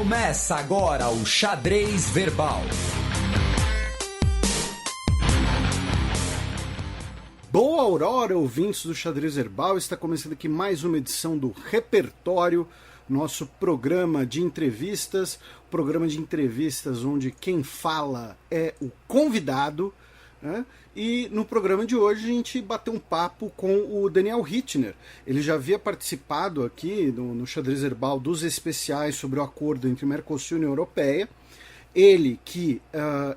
Começa agora o Xadrez Verbal. Boa aurora, ouvintes do Xadrez Verbal. Está começando aqui mais uma edição do Repertório, nosso programa de entrevistas. Onde quem fala é o convidado, né? E no programa de hoje a gente bateu um papo com o Daniel Rittner. Ele já havia participado aqui no Xadrez Verbal dos especiais sobre o acordo entre Mercosul e União Europeia. Ele que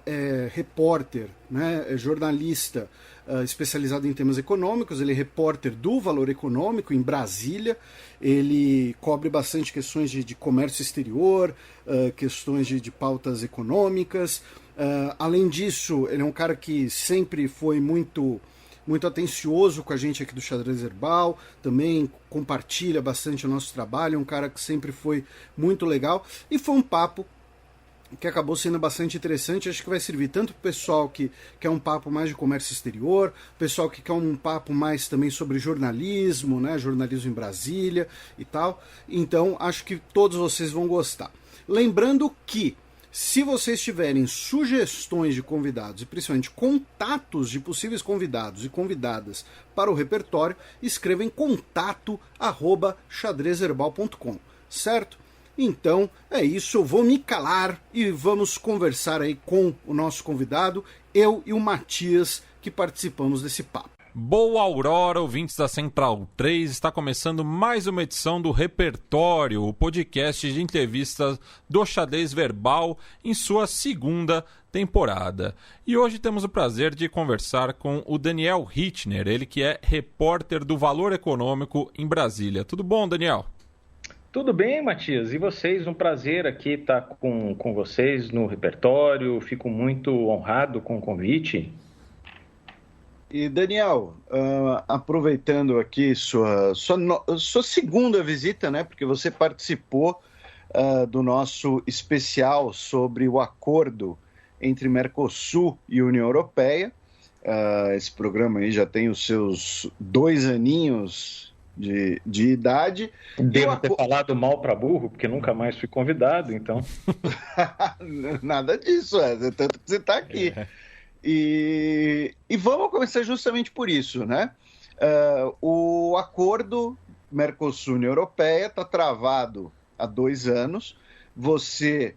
é repórter, né, é jornalista especializado em temas econômicos, ele é repórter do Valor Econômico em Brasília, ele cobre bastante questões de comércio exterior, questões de pautas econômicas. Além disso, ele é um cara que sempre foi muito atencioso com a gente aqui do Xadrez Verbal, também compartilha bastante o nosso trabalho, é um cara que sempre foi muito legal, e foi um papo que acabou sendo bastante interessante. Acho que vai servir tanto para o pessoal que quer um papo mais de comércio exterior, pessoal que quer um papo mais também sobre jornalismo, né, jornalismo em Brasília e tal. Então, acho que todos vocês vão gostar. Lembrando que, se vocês tiverem sugestões de convidados e principalmente contatos de possíveis convidados e convidadas para o repertório, escreva em contato@xadrezherbal.com, certo? Então é isso, eu vou me calar e vamos conversar aí com o nosso convidado, eu e o Matias, que participamos desse papo. Boa aurora, ouvintes da Central 3, está começando mais uma edição do Repertório, o podcast de entrevistas do Xadrez Verbal em sua segunda temporada. E hoje temos o prazer de conversar com o Daniel Rittner, ele que é repórter do Valor Econômico em Brasília. Tudo bom, Daniel? Tudo bem, Matias? E vocês? Um prazer aqui estar com vocês no Repertório. Fico muito honrado com o convite. E, Daniel, aproveitando aqui sua segunda visita, né? Porque você participou do nosso especial sobre o acordo entre Mercosul e União Europeia. Esse programa aí já tem os seus 2 aninhos de idade. Devo ter falado mal para burro, porque nunca mais fui convidado, então. Nada disso, tanto que você está aqui. E vamos começar justamente por isso, né? O acordo Mercosul-União Europeia está travado há 2 anos. Você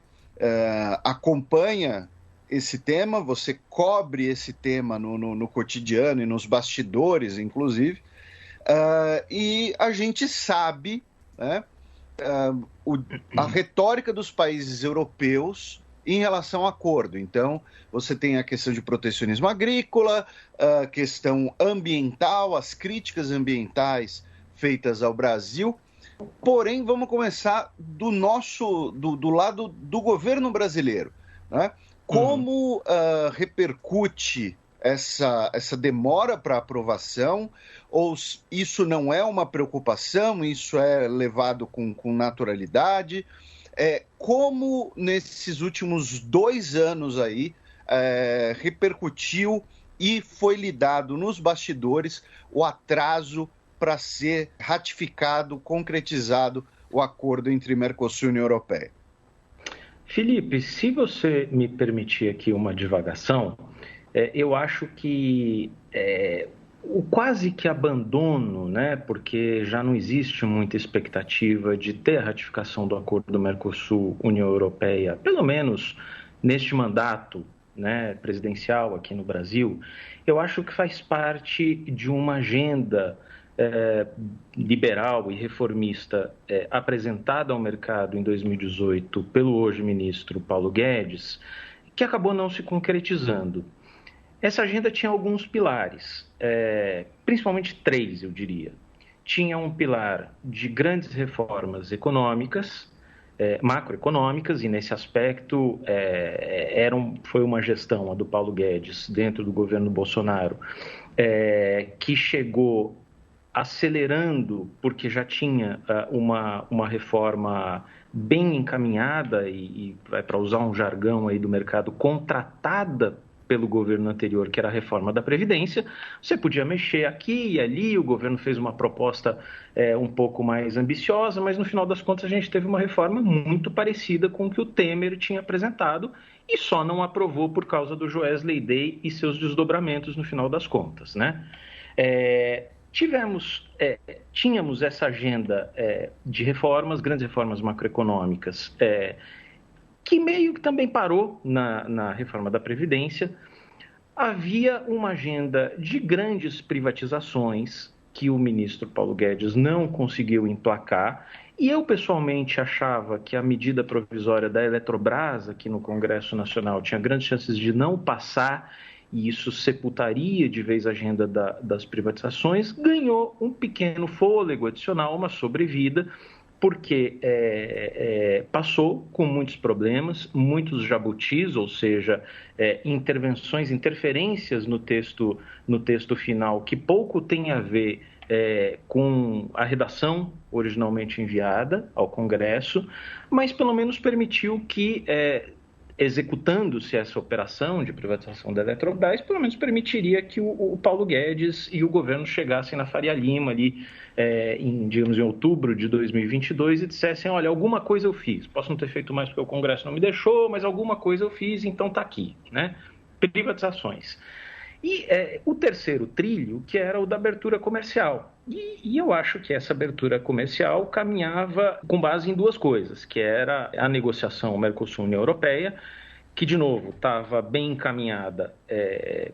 acompanha esse tema, você cobre esse tema no cotidiano e nos bastidores, inclusive. E a gente sabe, né, a retórica dos países europeus em relação ao acordo. Então, você tem a questão de protecionismo agrícola, a questão ambiental, as críticas ambientais feitas ao Brasil. Porém, vamos começar do lado do governo brasileiro, né? Como repercute essa demora para aprovação, ou isso não é uma preocupação, isso é levado com naturalidade? Como nesses últimos 2 anos aí repercutiu e foi lidado nos bastidores o atraso para ser ratificado, concretizado o acordo entre Mercosul e União Europeia? Felipe, se você me permitir aqui uma divagação, eu acho que o quase que abandono, né, porque já não existe muita expectativa de ter a ratificação do acordo do Mercosul-União Europeia, pelo menos neste mandato, né, presidencial aqui no Brasil, eu acho que faz parte de uma agenda liberal e reformista apresentada ao mercado em 2018 pelo hoje ministro Paulo Guedes, que acabou não se concretizando. Essa agenda tinha alguns pilares, principalmente 3, eu diria. Tinha um pilar de grandes reformas econômicas, macroeconômicas, e nesse aspecto foi uma gestão, a do Paulo Guedes, dentro do governo Bolsonaro, que chegou acelerando, porque já tinha uma reforma bem encaminhada e para usar um jargão aí do mercado, contratada pelo governo anterior, que era a reforma da Previdência. Você podia mexer aqui e ali, o governo fez uma proposta um pouco mais ambiciosa, mas no final das contas a gente teve uma reforma muito parecida com o que o Temer tinha apresentado e só não aprovou por causa do Joesley Day e seus desdobramentos no final das contas, né? Tínhamos essa agenda de reformas, grandes reformas macroeconômicas, que meio que também parou na reforma da Previdência. Havia uma agenda de grandes privatizações que o ministro Paulo Guedes não conseguiu emplacar, e eu pessoalmente achava que a medida provisória da Eletrobras aqui no Congresso Nacional tinha grandes chances de não passar, e isso sepultaria de vez a agenda das privatizações. Ganhou um pequeno fôlego adicional, uma sobrevida, porque passou com muitos problemas, muitos jabutis, ou seja, interferências no texto final, que pouco tem a ver com a redação originalmente enviada ao Congresso, mas pelo menos permitiu que, executando-se essa operação de privatização da Eletrobras, pelo menos permitiria que o Paulo Guedes e o governo chegassem na Faria Lima ali, em outubro de 2022 e dissessem: olha, alguma coisa eu fiz, posso não ter feito mais porque o Congresso não me deixou, mas alguma coisa eu fiz, então está aqui, né? Privatizações. E o terceiro trilho, que era o da abertura comercial. E eu acho que essa abertura comercial caminhava com base em duas coisas, que era a negociação Mercosul-União Europeia, que, de novo, estava bem encaminhada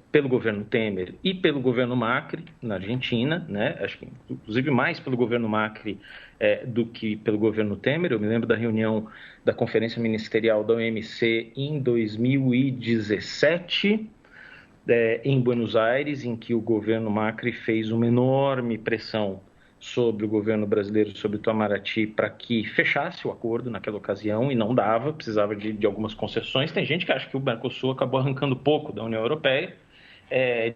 pelo governo Temer e pelo governo Macri na Argentina, né? Acho que, inclusive, mais pelo governo Macri do que pelo governo Temer. Eu me lembro da reunião da Conferência Ministerial da OMC em 2017, em Buenos Aires, em que o governo Macri fez uma enorme pressão sobre o governo brasileiro, sobre o Itamaraty, para que fechasse o acordo naquela ocasião, e não dava, precisava de algumas concessões. Tem gente que acha que o Mercosul acabou arrancando pouco da União Europeia.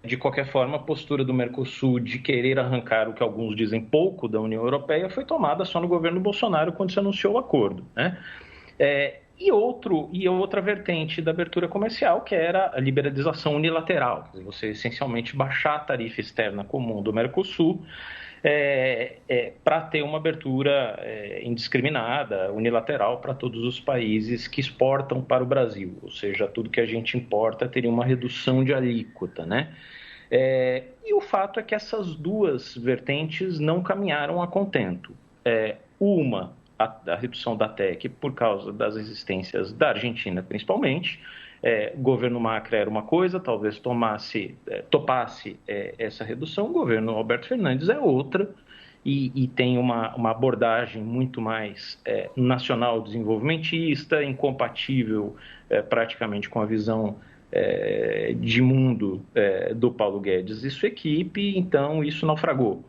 De qualquer forma, a postura do Mercosul de querer arrancar o que alguns dizem pouco da União Europeia foi tomada só no governo Bolsonaro, quando se anunciou o acordo, né? E outra vertente da abertura comercial, que era a liberalização unilateral, você essencialmente baixar a tarifa externa comum do Mercosul para ter uma abertura indiscriminada, unilateral, para todos os países que exportam para o Brasil, ou seja, tudo que a gente importa teria uma redução de alíquota, né? E o fato é que essas duas vertentes não caminharam a contento. A redução da TEC por causa das existências da Argentina, principalmente. O governo Macri era uma coisa, talvez topasse essa redução. O governo Alberto Fernandes é outra, e tem uma abordagem muito mais nacional desenvolvimentista, incompatível praticamente com a visão de mundo do Paulo Guedes e sua equipe. Então isso naufragou.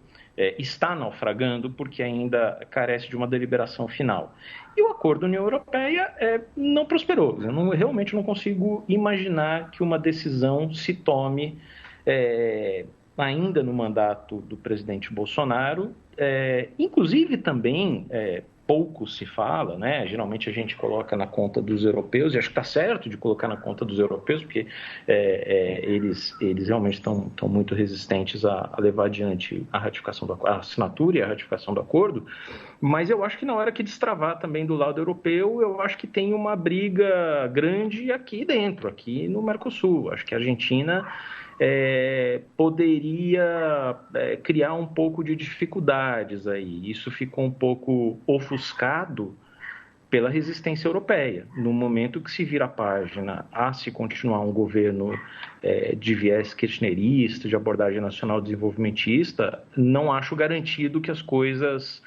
Está naufragando porque ainda carece de uma deliberação final. E o acordo da União Europeia não prosperou. Eu realmente não consigo imaginar que uma decisão se tome ainda no mandato do presidente Bolsonaro. Inclusive também pouco se fala, né? Geralmente a gente coloca na conta dos europeus, e acho que está certo de colocar na conta dos europeus, porque eles realmente estão muito resistentes a levar adiante a assinatura e a ratificação do acordo, mas eu acho que na hora que destravar também do lado europeu, eu acho que tem uma briga grande aqui dentro, aqui no Mercosul. Acho que a Argentina poderia criar um pouco de dificuldades aí. Isso ficou um pouco ofuscado pela resistência europeia. No momento que se vira a página a se continuar um governo de viés kirchnerista, de abordagem nacional desenvolvimentista, não acho garantido que as coisas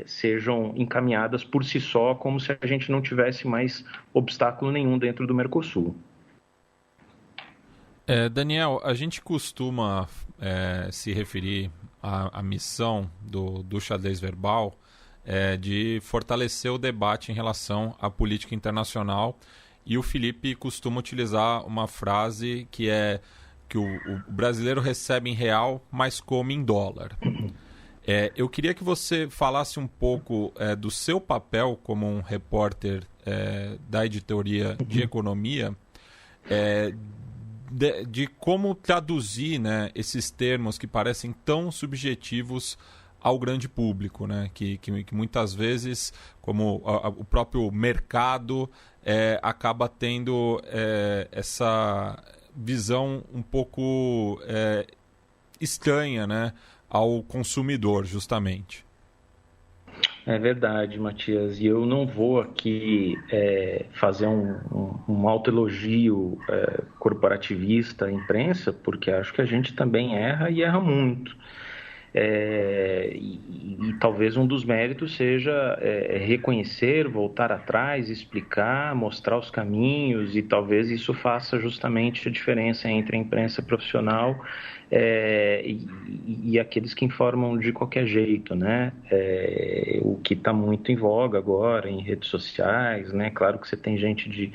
sejam encaminhadas por si só, como se a gente não tivesse mais obstáculo nenhum dentro do Mercosul. Daniel, a gente costuma se referir à missão do xadrez verbal de fortalecer o debate em relação à política internacional, e o Felipe costuma utilizar uma frase que é que o brasileiro recebe em real, mas come em dólar. Eu queria que você falasse um pouco do seu papel como um repórter da editoria de economia, de como traduzir, né, esses termos que parecem tão subjetivos ao grande público, né? Que muitas vezes, como o próprio mercado, acaba tendo essa visão um pouco estranha, né, ao consumidor, justamente. É verdade, Matias, e eu não vou aqui fazer um autoelogio corporativista à imprensa, porque acho que a gente também erra e erra muito. E talvez um dos méritos seja reconhecer, voltar atrás, explicar, mostrar os caminhos, e talvez isso faça justamente a diferença entre a imprensa profissional e aqueles que informam de qualquer jeito, né? O que está muito em voga agora em redes sociais, né? Claro que você tem gente de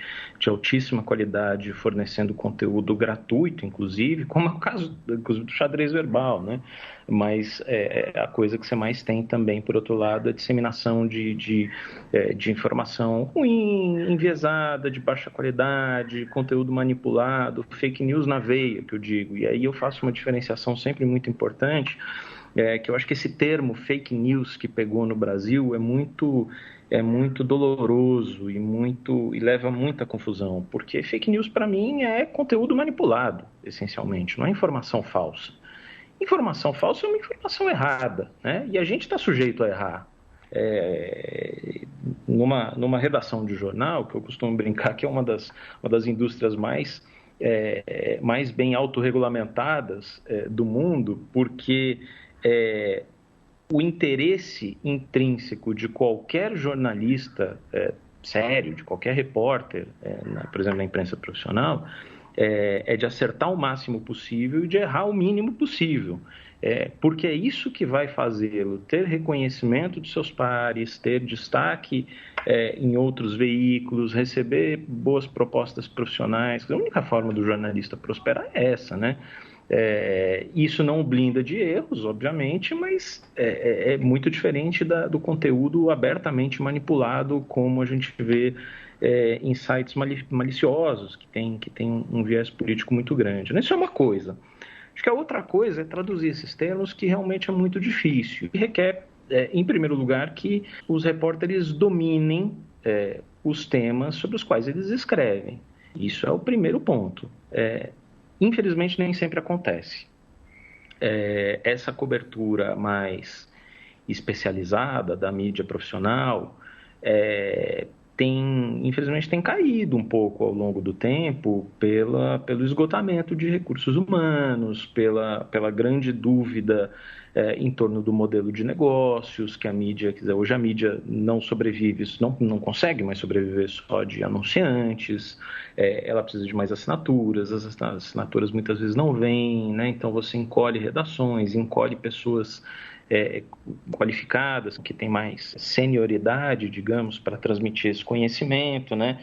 altíssima qualidade fornecendo conteúdo gratuito, inclusive, como é o caso do Xadrez Verbal, né? Mas a coisa que você mais tem também, por outro lado, é a disseminação de informação ruim, enviesada, de baixa qualidade, conteúdo manipulado, fake news na veia, que eu digo. E aí eu faço uma diferenciação sempre muito importante, que eu acho que esse termo fake news que pegou no Brasil é muito doloroso e leva muita confusão, porque fake news para mim é conteúdo manipulado, essencialmente, não é informação falsa. Informação falsa é uma informação errada, né? E a gente está sujeito a errar. Numa redação de jornal, que eu costumo brincar que é uma das indústrias mais bem autorregulamentadas do mundo, porque o interesse intrínseco de qualquer jornalista sério, de qualquer repórter, por exemplo, na imprensa profissional, é de acertar o máximo possível e de errar o mínimo possível. Porque é isso que vai fazê-lo ter reconhecimento de seus pares, ter destaque em outros veículos, receber boas propostas profissionais. A única forma do jornalista prosperar é essa, né? Isso não o blinda de erros, obviamente, mas é muito diferente do conteúdo abertamente manipulado, como a gente vê em sites maliciosos, que tem um viés político muito grande. Isso é uma coisa. Acho que a outra coisa é traduzir esses termos, que realmente é muito difícil. E requer, em primeiro lugar, que os repórteres dominem os temas sobre os quais eles escrevem. Isso é o primeiro ponto. Infelizmente, nem sempre acontece. Essa cobertura mais especializada da mídia profissional infelizmente tem caído um pouco ao longo do tempo pelo esgotamento de recursos humanos, pela grande dúvida em torno do modelo de negócios, que a mídia, quer dizer, hoje a mídia não sobrevive, não consegue mais sobreviver só de anunciantes, ela precisa de mais assinaturas, as assinaturas muitas vezes não vêm, né? Então você encolhe redações, encolhe pessoas qualificadas, que têm mais senioridade, digamos, para transmitir esse conhecimento, né?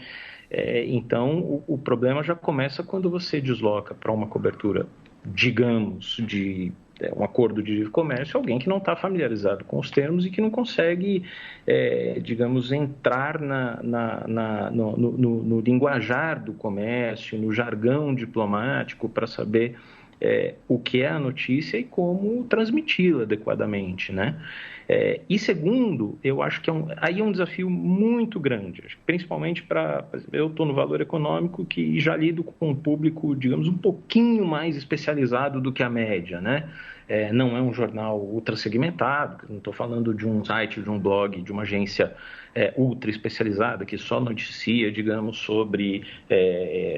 Então, o problema já começa quando você desloca para uma cobertura, digamos, de um acordo de livre comércio, alguém que não está familiarizado com os termos e que não consegue, digamos, entrar no linguajar do comércio, no jargão diplomático, para saber o que é a notícia e como transmiti-la adequadamente, né? E segundo, eu acho que aí é um desafio muito grande, principalmente eu estou no Valor Econômico, que já lido com um público, digamos, um pouquinho mais especializado do que a média, né? Não é um jornal ultra segmentado, não estou falando de um site, de um blog, de uma agência ultra especializada que só noticia, digamos, sobre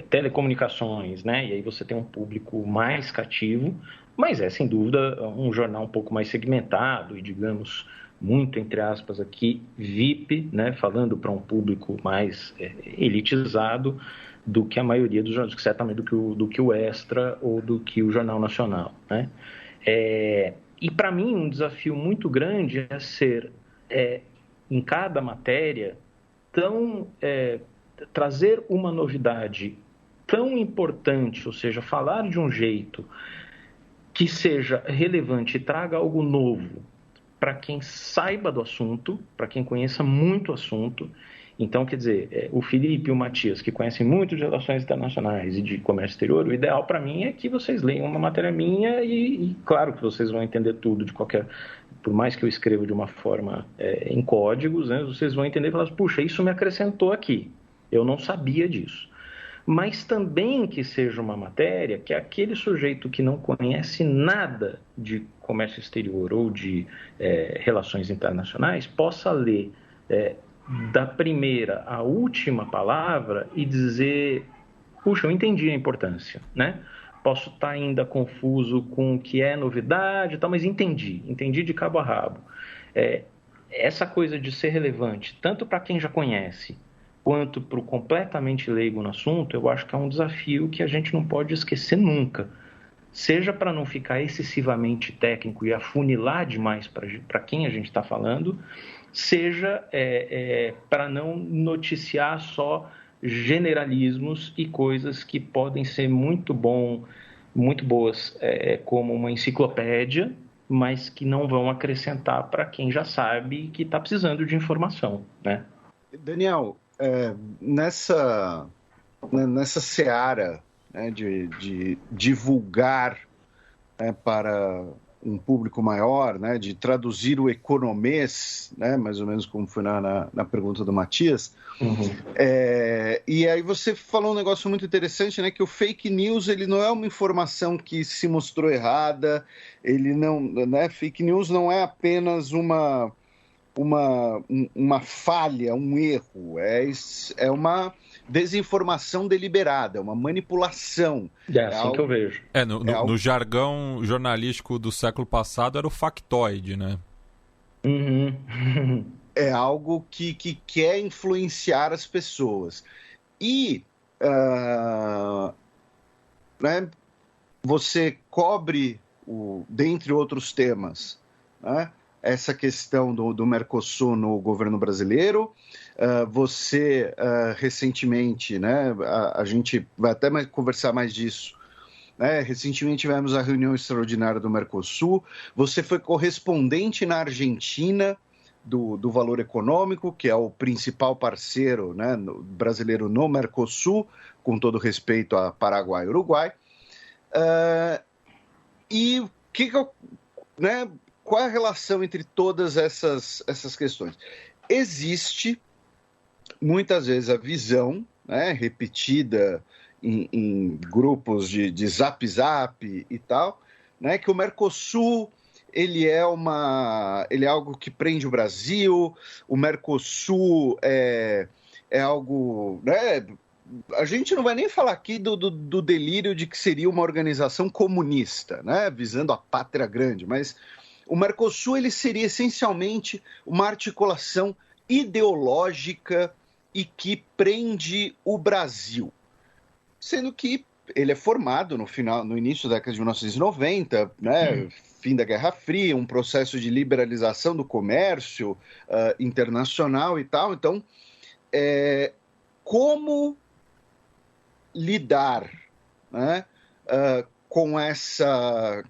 telecomunicações, né? E aí você tem um público mais cativo, mas sem dúvida um jornal um pouco mais segmentado e, digamos, muito, entre aspas, aqui, VIP, né? Falando para um público mais elitizado do que a maioria dos jornais, certamente do que o Extra ou do que o Jornal Nacional, né? E para mim um desafio muito grande é ser, em cada matéria, trazer uma novidade tão importante, ou seja, falar de um jeito que seja relevante e traga algo novo para quem saiba do assunto, para quem conheça muito o assunto, Então, quer dizer, o Felipe e o Matias, que conhecem muito de relações internacionais e de comércio exterior, o ideal para mim é que vocês leiam uma matéria minha e claro que vocês vão entender tudo de qualquer... Por mais que eu escreva de uma forma em códigos, né, vocês vão entender e falar, puxa, isso me acrescentou aqui, eu não sabia disso. Mas também que seja uma matéria que aquele sujeito que não conhece nada de comércio exterior ou de relações internacionais possa ler da primeira à última palavra e dizer, puxa, eu entendi a importância, né? Posso estar ainda confuso com o que é novidade, mas entendi de cabo a rabo. Essa coisa de ser relevante, tanto para quem já conhece, quanto para o completamente leigo no assunto, eu acho que é um desafio que a gente não pode esquecer nunca. Seja para não ficar excessivamente técnico e afunilar demais para quem a gente está falando, seja para não noticiar só generalismos e coisas que podem ser muito boas como uma enciclopédia, mas que não vão acrescentar para quem já sabe que está precisando de informação, né? Daniel, nessa seara, né, de divulgar, né, para um público maior, né, de traduzir o economês, né, mais ou menos como foi na pergunta do Matias. Uhum. E aí você falou um negócio muito interessante, né, que o fake news ele não é uma informação que se mostrou errada, ele não, né, fake news não é apenas uma falha, um erro, é uma desinformação deliberada, é uma manipulação. É assim que eu vejo. No jargão jornalístico do século passado era o factoide, né? Uhum. É algo que quer influenciar as pessoas. E né, você cobre, dentre outros temas, né, essa questão do Mercosul no governo brasileiro. Você, recentemente, né, a gente vai até conversar mais disso, né, recentemente tivemos a reunião extraordinária do Mercosul, você foi correspondente na Argentina do Valor Econômico, que é o principal parceiro, né, brasileiro no Mercosul, com todo respeito a Paraguai e Uruguai. E né, qual é a relação entre todas essas questões? Existe, muitas vezes, a visão, né, repetida em grupos de zap e tal, né, que o Mercosul ele é algo que prende o Brasil, o Mercosul é algo... Né, a gente não vai nem falar aqui do delírio de que seria uma organização comunista, né, visando a pátria grande, mas o Mercosul ele seria essencialmente uma articulação ideológica e que prende o Brasil, sendo que ele é formado no início da década de 1990, né, fim da Guerra Fria, um processo de liberalização do comércio internacional e tal. Então, como lidar, né, com essa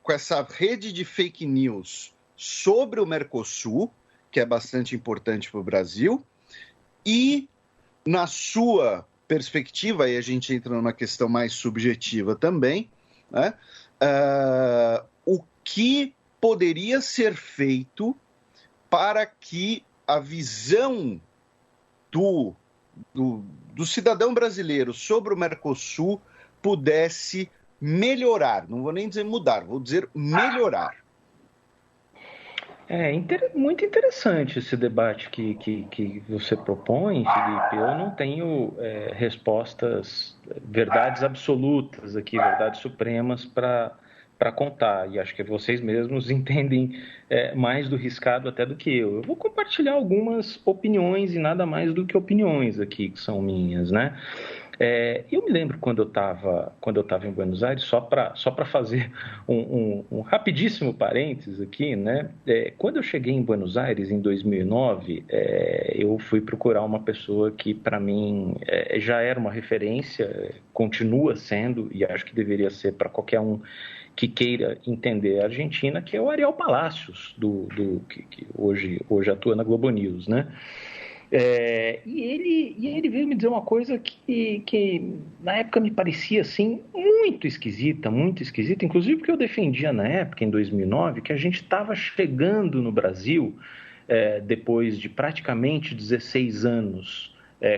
rede de fake news sobre o Mercosul, que é bastante importante para o Brasil, e, na sua perspectiva, aí a gente entra numa questão mais subjetiva também, né, o que poderia ser feito para que a visão do cidadão brasileiro sobre o Mercosul pudesse melhorar, não vou nem dizer mudar, vou dizer melhorar. Muito interessante esse debate que você propõe, Felipe. Eu não tenho respostas, verdades absolutas aqui, verdades supremas para contar, e acho que vocês mesmos entendem mais do riscado até do que eu. Eu vou compartilhar algumas opiniões e nada mais do que opiniões aqui, que são minhas, né? Eu me lembro quando eu estava em Buenos Aires, só para fazer um rapidíssimo parênteses aqui, né? Quando eu cheguei em Buenos Aires em 2009, eu fui procurar uma pessoa que para mim já era uma referência, continua sendo, e acho que deveria ser para qualquer um que queira entender a Argentina, que é o Ariel Palacios, que hoje atua na Globo News, né? E ele veio me dizer uma coisa que na época me parecia assim muito esquisita, inclusive porque eu defendia na época, em 2009, que a gente estava chegando no Brasil, depois de praticamente 16 anos,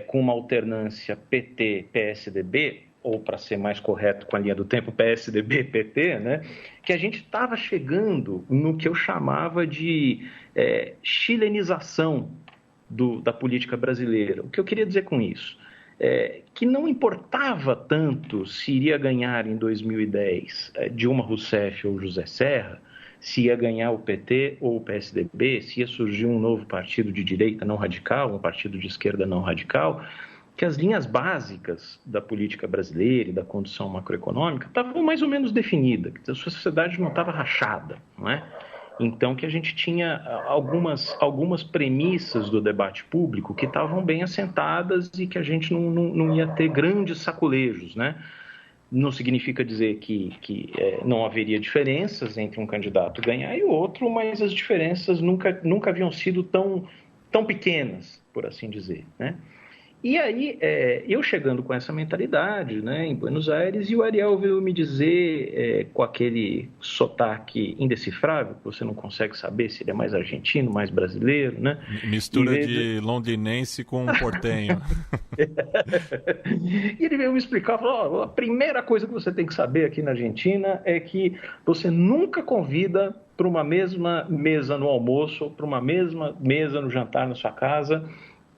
com uma alternância PT-PSDB, ou para ser mais correto com a linha do tempo, PSDB-PT, né? Que a gente estava chegando no que eu chamava de chilenização da política brasileira. O que eu queria dizer com isso? Que não importava tanto se iria ganhar em 2010 Dilma Rousseff ou José Serra, se ia ganhar o PT ou o PSDB, se ia surgir um novo partido de direita não radical, um partido de esquerda não radical, que as linhas básicas da política brasileira e da condução macroeconômica estavam mais ou menos definidas, que a sociedade não estava rachada, não é? Então, que a gente tinha algumas premissas do debate público que estavam bem assentadas e que a gente não ia ter grandes sacolejos, né? Não significa dizer que não haveria diferenças entre um candidato ganhar e o outro, mas as diferenças nunca haviam sido tão pequenas, por assim dizer, né? E aí, eu chegando com essa mentalidade, né, em Buenos Aires, e o Ariel veio me dizer, com aquele sotaque indecifrável, que você não consegue saber se ele é mais argentino, mais brasileiro, né? Mistura de londinense com portenho. E ele veio me explicar, falou, a primeira coisa que você tem que saber aqui na Argentina é que você nunca convida para uma mesma mesa no almoço, ou para uma mesma mesa no jantar na sua casa,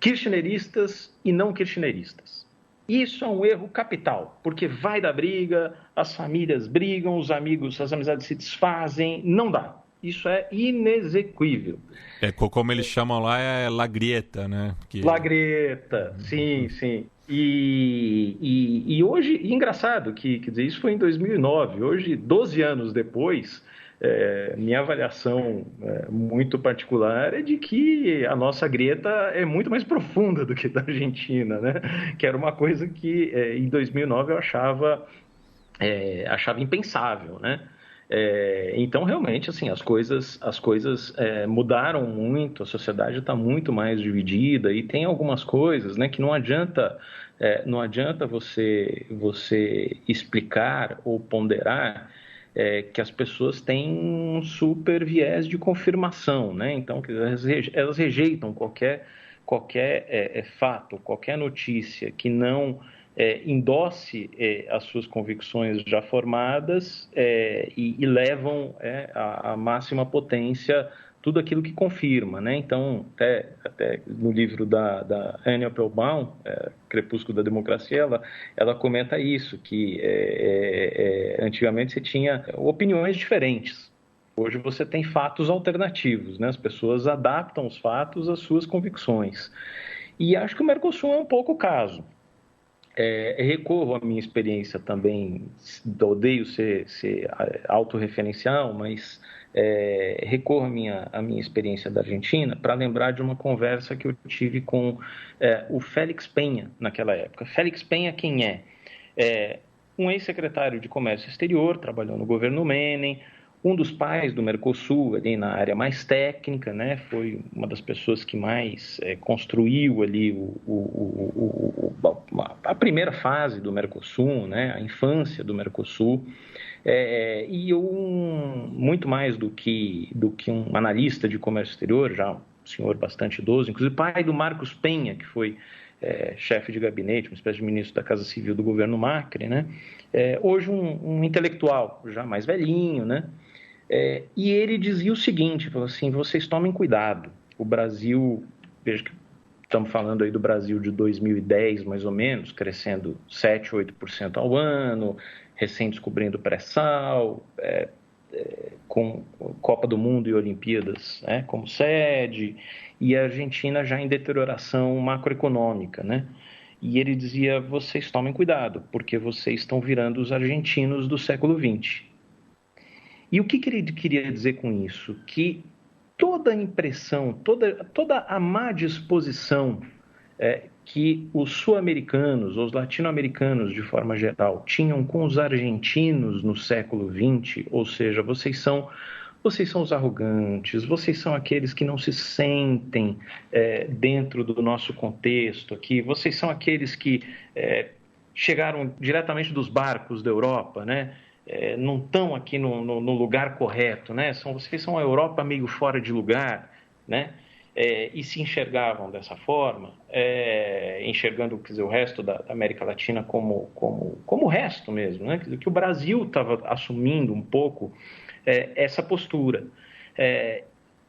kirchneristas e não kirchneristas. Isso é um erro capital, porque vai dar briga, as famílias brigam, os amigos, as amizades se desfazem, não dá. Isso é inexequível. Como eles chamam lá, é la grieta, né? La grieta, sim. E hoje, engraçado, quer dizer, isso foi em 2009, hoje, 12 anos depois, minha avaliação muito particular é de que a nossa grieta é muito mais profunda do que da Argentina, né? Que era uma coisa que em 2009 eu achava impensável, né? Então, realmente, assim, as coisas mudaram muito, a sociedade está muito mais dividida e tem algumas coisas, né, que não adianta você explicar ou ponderar que as pessoas têm um super viés de confirmação, né? Então, elas rejeitam qualquer fato, qualquer notícia que não endosse as suas convicções já formadas e levam à máxima potência tudo aquilo que confirma, né? Então, até no livro da Anne Applebaum, Crepúsculo da Democracia, ela comenta isso, que antigamente você tinha opiniões diferentes. Hoje você tem fatos alternativos, né? As pessoas adaptam os fatos às suas convicções. E acho que o Mercosul é um pouco o caso. Recorro à minha experiência também, odeio ser autorreferencial, mas recorro à minha experiência da Argentina para lembrar de uma conversa que eu tive com o Félix Penha naquela época. Félix Penha quem é? Um ex-secretário de Comércio Exterior, trabalhou no governo Menem, um dos pais do Mercosul, ali na área mais técnica, né? Foi uma das pessoas que mais construiu ali a primeira fase do Mercosul, né? A infância do Mercosul. E muito mais do que um analista de comércio exterior, já um senhor bastante idoso, inclusive pai do Marcos Penha, que foi chefe de gabinete, uma espécie de ministro da Casa Civil do governo Macri, né? Hoje um intelectual, já mais velhinho, né? E ele dizia o seguinte, falou assim, vocês tomem cuidado, o Brasil, veja que estamos falando aí do Brasil de 2010, mais ou menos, crescendo 7, 8% ao ano, recém descobrindo pré-sal, com Copa do Mundo e Olimpíadas, né, como sede, e a Argentina já em deterioração macroeconômica, né? E ele dizia, vocês tomem cuidado, porque vocês estão virando os argentinos do século XX. E o que ele queria dizer com isso? Que toda a impressão, toda a má disposição que os sul-americanos, ou os latino-americanos de forma geral, tinham com os argentinos no século XX, ou seja, vocês são vocês são os arrogantes, vocês são aqueles que não se sentem dentro do nosso contexto aqui, vocês são aqueles que chegaram diretamente dos barcos da Europa, né? Não estão aqui no lugar correto, né? Vocês são a Europa meio fora de lugar, né? E se enxergavam dessa forma, enxergando, quer dizer, o resto da América Latina como o resto mesmo, né? Quer dizer, que o Brasil estava assumindo um pouco essa postura.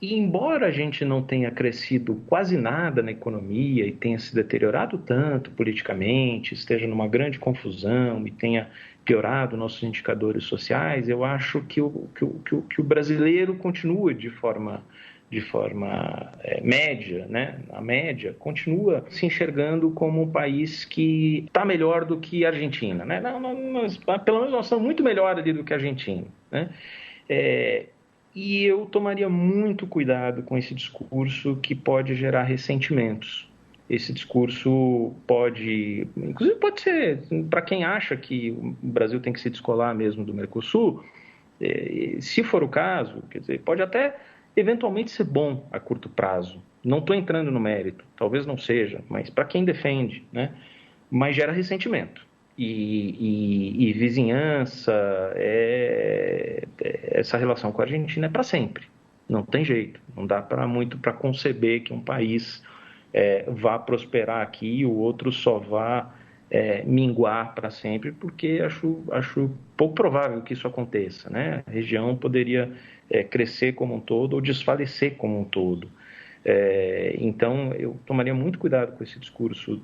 E embora a gente não tenha crescido quase nada na economia e tenha se deteriorado tanto politicamente, esteja numa grande confusão e tenha piorado nossos indicadores sociais, eu acho que o brasileiro continua de forma média, né? A média continua se enxergando como um país que está melhor do que a Argentina, né? Pelo menos nós estamos muito melhor ali do que a Argentina, né? E eu tomaria muito cuidado com esse discurso que pode gerar ressentimentos. Esse discurso inclusive pode ser, para quem acha que o Brasil tem que se descolar mesmo do Mercosul, se for o caso, quer dizer, pode até eventualmente ser bom a curto prazo. Não estou entrando no mérito, talvez não seja, mas para quem defende, né? Mas gera ressentimento. E vizinhança, essa relação com a Argentina é para sempre, não tem jeito, não dá muito para conceber que um país vá prosperar aqui e o outro só vá minguar para sempre, porque acho pouco provável que isso aconteça, né? A região poderia crescer como um todo ou desfalecer como um todo. Então, eu tomaria muito cuidado com esse discurso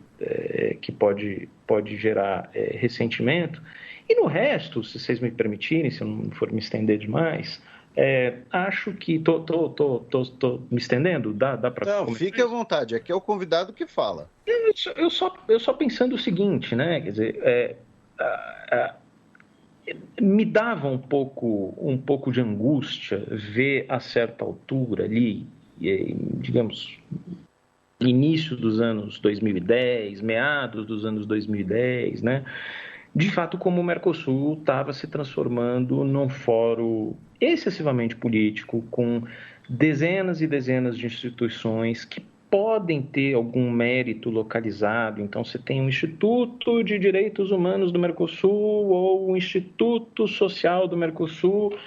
que pode gerar ressentimento. E no resto, se vocês me permitirem, se eu não for me estender demais, acho que... Tô me estendendo? Dá para... Não, fique à vontade, aqui é o convidado que fala. Eu só pensando o seguinte, né? Quer dizer, me dava um pouco de angústia ver a certa altura ali, digamos, início dos anos 2010, meados dos anos 2010, né? De fato, como o Mercosul estava se transformando num fórum excessivamente político, com dezenas e dezenas de instituições que podem ter algum mérito localizado. Então, você tem o Instituto de Direitos Humanos do Mercosul ou o Instituto Social do Mercosul,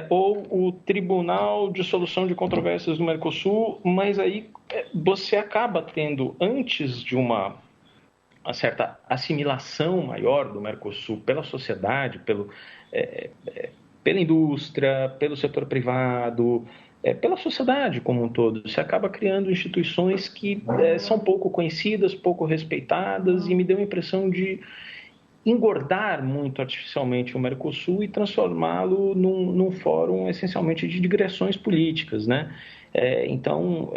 ou o Tribunal de Solução de Controvérsias do Mercosul, mas aí você acaba tendo, antes de uma certa assimilação maior do Mercosul pela sociedade, pela indústria, pelo setor privado, pela sociedade como um todo, você acaba criando instituições que são pouco conhecidas, pouco respeitadas, e me deu a impressão de engordar muito artificialmente o Mercosul e transformá-lo num fórum essencialmente de digressões políticas, né? Então,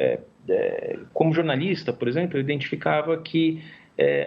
como jornalista, por exemplo, eu identificava que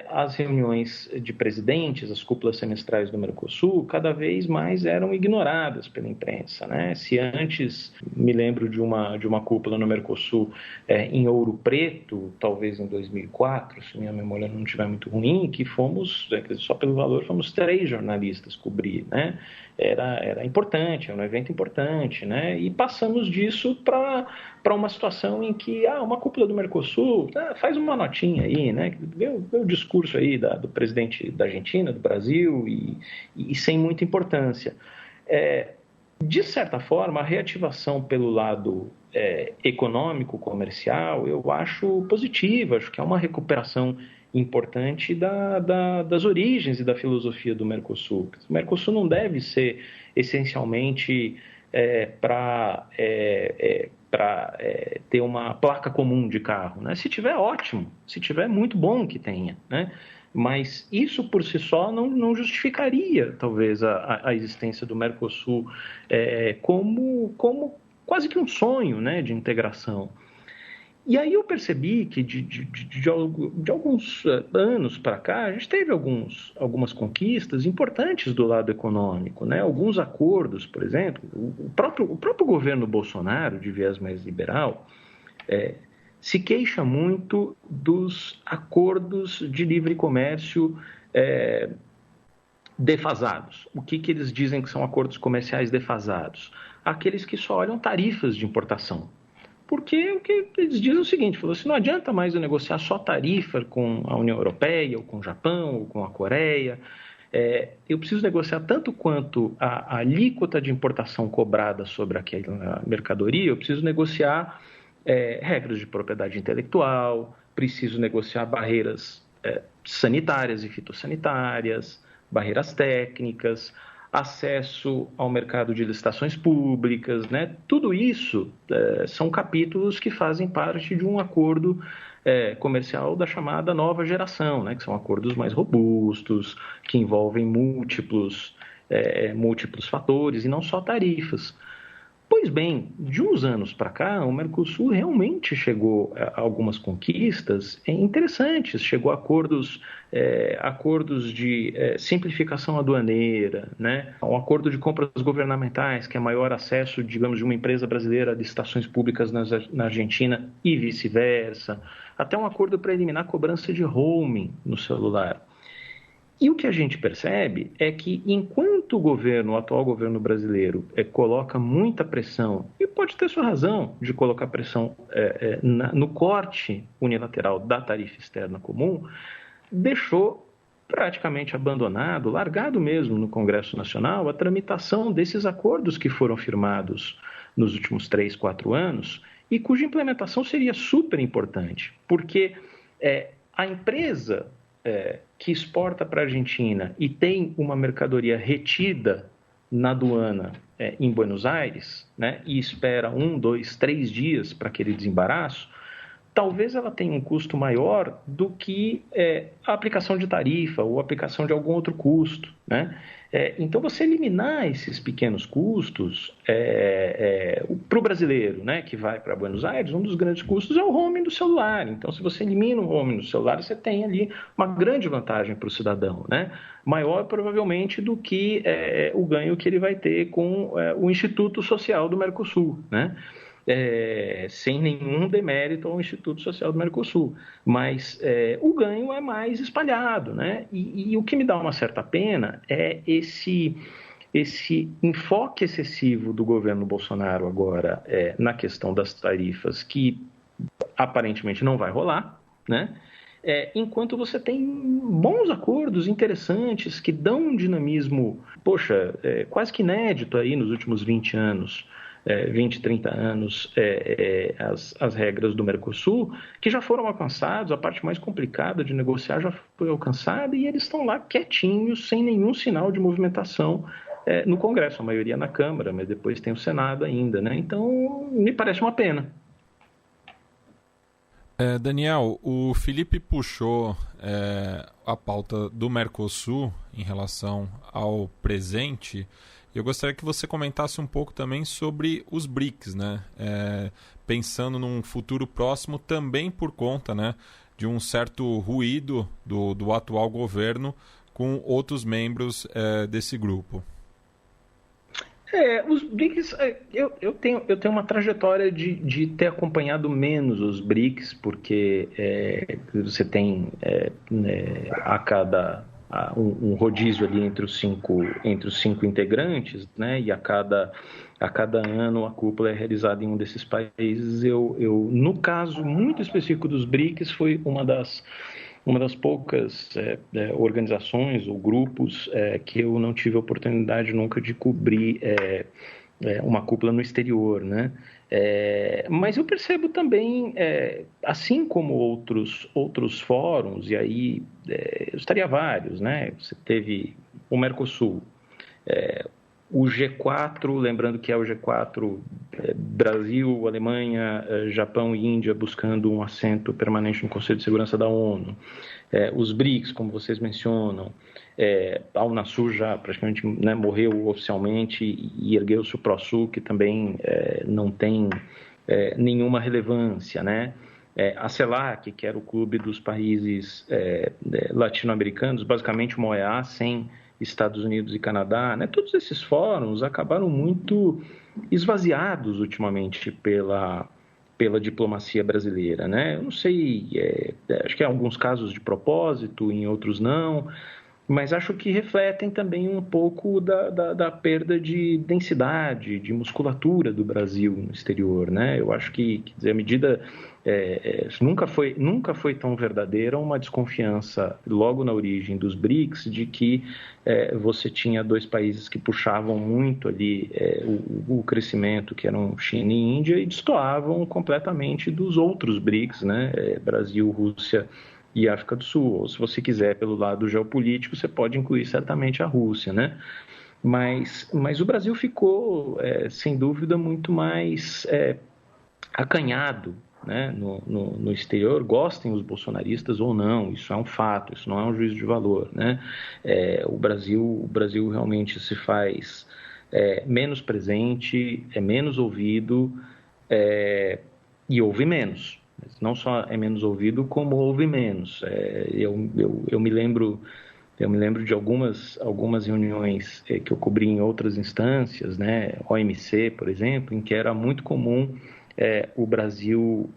as reuniões de presidentes, as cúpulas semestrais do Mercosul, cada vez mais eram ignoradas pela imprensa, né? Se antes, me lembro de uma cúpula no Mercosul em Ouro Preto, talvez em 2004, se minha memória não estiver muito ruim, que fomos, só pelo valor, fomos 3 jornalistas cobrir, né? Era importante, era um evento importante, né? E passamos disso para uma situação em que uma cúpula do Mercosul faz uma notinha aí, né? Vê o discurso aí do presidente da Argentina, do Brasil, e sem muita importância. De certa forma, a reativação pelo lado econômico, comercial, eu acho positiva, acho que é uma recuperação importante das origens e da filosofia do Mercosul. O Mercosul não deve ser essencialmente para ter uma placa comum de carro, né? Se tiver, ótimo. Se tiver, muito bom que tenha, né? Mas isso por si só não justificaria, talvez, a existência do Mercosul como quase que um sonho, né, de integração. E aí eu percebi que de alguns anos para cá, a gente teve algumas conquistas importantes do lado econômico, né? Alguns acordos, por exemplo, o próprio governo Bolsonaro, de viés mais liberal, se queixa muito dos acordos de livre comércio defasados. O que eles dizem que são acordos comerciais defasados? Aqueles que só olham tarifas de importação. Porque o que eles dizem é o seguinte, falou assim, não adianta mais eu negociar só tarifa com a União Europeia, ou com o Japão, ou com a Coreia. Eu preciso negociar tanto quanto a alíquota de importação cobrada sobre aquela mercadoria, eu preciso negociar regras de propriedade intelectual, preciso negociar barreiras sanitárias e fitossanitárias, barreiras técnicas, acesso ao mercado de licitações públicas, né? Tudo isso são capítulos que fazem parte de um acordo comercial da chamada nova geração, né? Que são acordos mais robustos, que envolvem múltiplos fatores e não só tarifas. Pois bem, de uns anos para cá, o Mercosul realmente chegou a algumas conquistas interessantes, chegou a acordos de simplificação aduaneira, né? Um acordo de compras governamentais, que é maior acesso, digamos, de uma empresa brasileira a licitações públicas na Argentina e vice-versa, até um acordo para eliminar a cobrança de roaming no celular. E o que a gente percebe é que, enquanto o atual governo brasileiro coloca muita pressão, e pode ter sua razão de colocar pressão no corte unilateral da tarifa externa comum, deixou praticamente abandonado, largado mesmo no Congresso Nacional, a tramitação desses acordos que foram firmados nos últimos 3, 4 anos e cuja implementação seria super importante, porque a empresa que exporta para a Argentina e tem uma mercadoria retida na aduana em Buenos Aires, né, e espera 1, 2, 3 dias para aquele desembaraço, talvez ela tenha um custo maior do que a aplicação de tarifa ou a aplicação de algum outro custo, né? Então, você eliminar esses pequenos custos para o brasileiro, né, que vai para Buenos Aires, um dos grandes custos é o roaming do celular. Então, se você elimina o roaming do celular, você tem ali uma grande vantagem para o cidadão, né? Maior, provavelmente, do que o ganho que ele vai ter com o Instituto Social do Mercosul, né? Sem nenhum demérito ao Instituto Social do Mercosul, mas o ganho é mais espalhado, né? E o que me dá uma certa pena é esse enfoque excessivo do governo Bolsonaro agora na questão das tarifas, que aparentemente não vai rolar, né? Enquanto você tem bons acordos interessantes que dão um dinamismo, quase que inédito aí nos últimos 20 anos, 20, 30 anos, as regras do Mercosul, que já foram alcançados, a parte mais complicada de negociar já foi alcançada e eles estão lá quietinhos, sem nenhum sinal de movimentação no Congresso, a maioria na Câmara, mas depois tem o Senado ainda, né? Então, me parece uma pena. Daniel, o Felipe puxou a pauta do Mercosul em relação ao presente. Eu gostaria que você comentasse um pouco também sobre os BRICS, né? Pensando num futuro próximo também por conta, né, de um certo ruído do atual governo com outros membros desse grupo. Os BRICS, eu tenho uma trajetória de ter acompanhado menos os BRICS, porque você tem a cada um rodízio ali entre os cinco integrantes, né? E a cada ano a cúpula é realizada em um desses países. Eu no caso muito específico dos BRICS, foi uma das poucas organizações ou grupos que eu não tive a oportunidade nunca de cobrir uma cúpula no exterior, né? Mas eu percebo também, assim como outros fóruns, e aí eu estaria vários, né? Você teve o Mercosul, o G4, lembrando que é o G4, Brasil, Alemanha, Japão e Índia buscando um assento permanente no Conselho de Segurança da ONU, os BRICS, como vocês mencionam, a Unasul já praticamente, né, morreu oficialmente e ergueu-se o ProSul, que também não tem nenhuma relevância, né? A CELAC, que era o clube dos países latino-americanos, basicamente uma OEA sem Estados Unidos e Canadá, né? Todos esses fóruns acabaram muito esvaziados ultimamente pela diplomacia brasileira, né? Eu não sei, acho que em alguns casos de propósito, em outros não, mas acho que refletem também um pouco da perda de densidade, de musculatura do Brasil no exterior, né? Eu acho que, quer dizer, a medida nunca foi tão verdadeira uma desconfiança logo na origem dos BRICS de que você tinha dois países que puxavam muito ali o crescimento, que eram China e Índia, e destoavam completamente dos outros BRICS, né? Brasil, Rússia e África do Sul. Ou se você quiser pelo lado geopolítico, você pode incluir certamente a Rússia, né? Mas o Brasil ficou, sem dúvida, muito mais acanhado, né, no exterior, gostem os bolsonaristas ou não, isso é um fato, isso não é um juízo de valor, né? O Brasil realmente se faz menos presente, é menos ouvido e ouve menos. Não só é menos ouvido, como ouve menos. Eu me lembro de algumas reuniões que eu cobri em outras instâncias, né, OMC, por exemplo, em que era muito comum o Brasil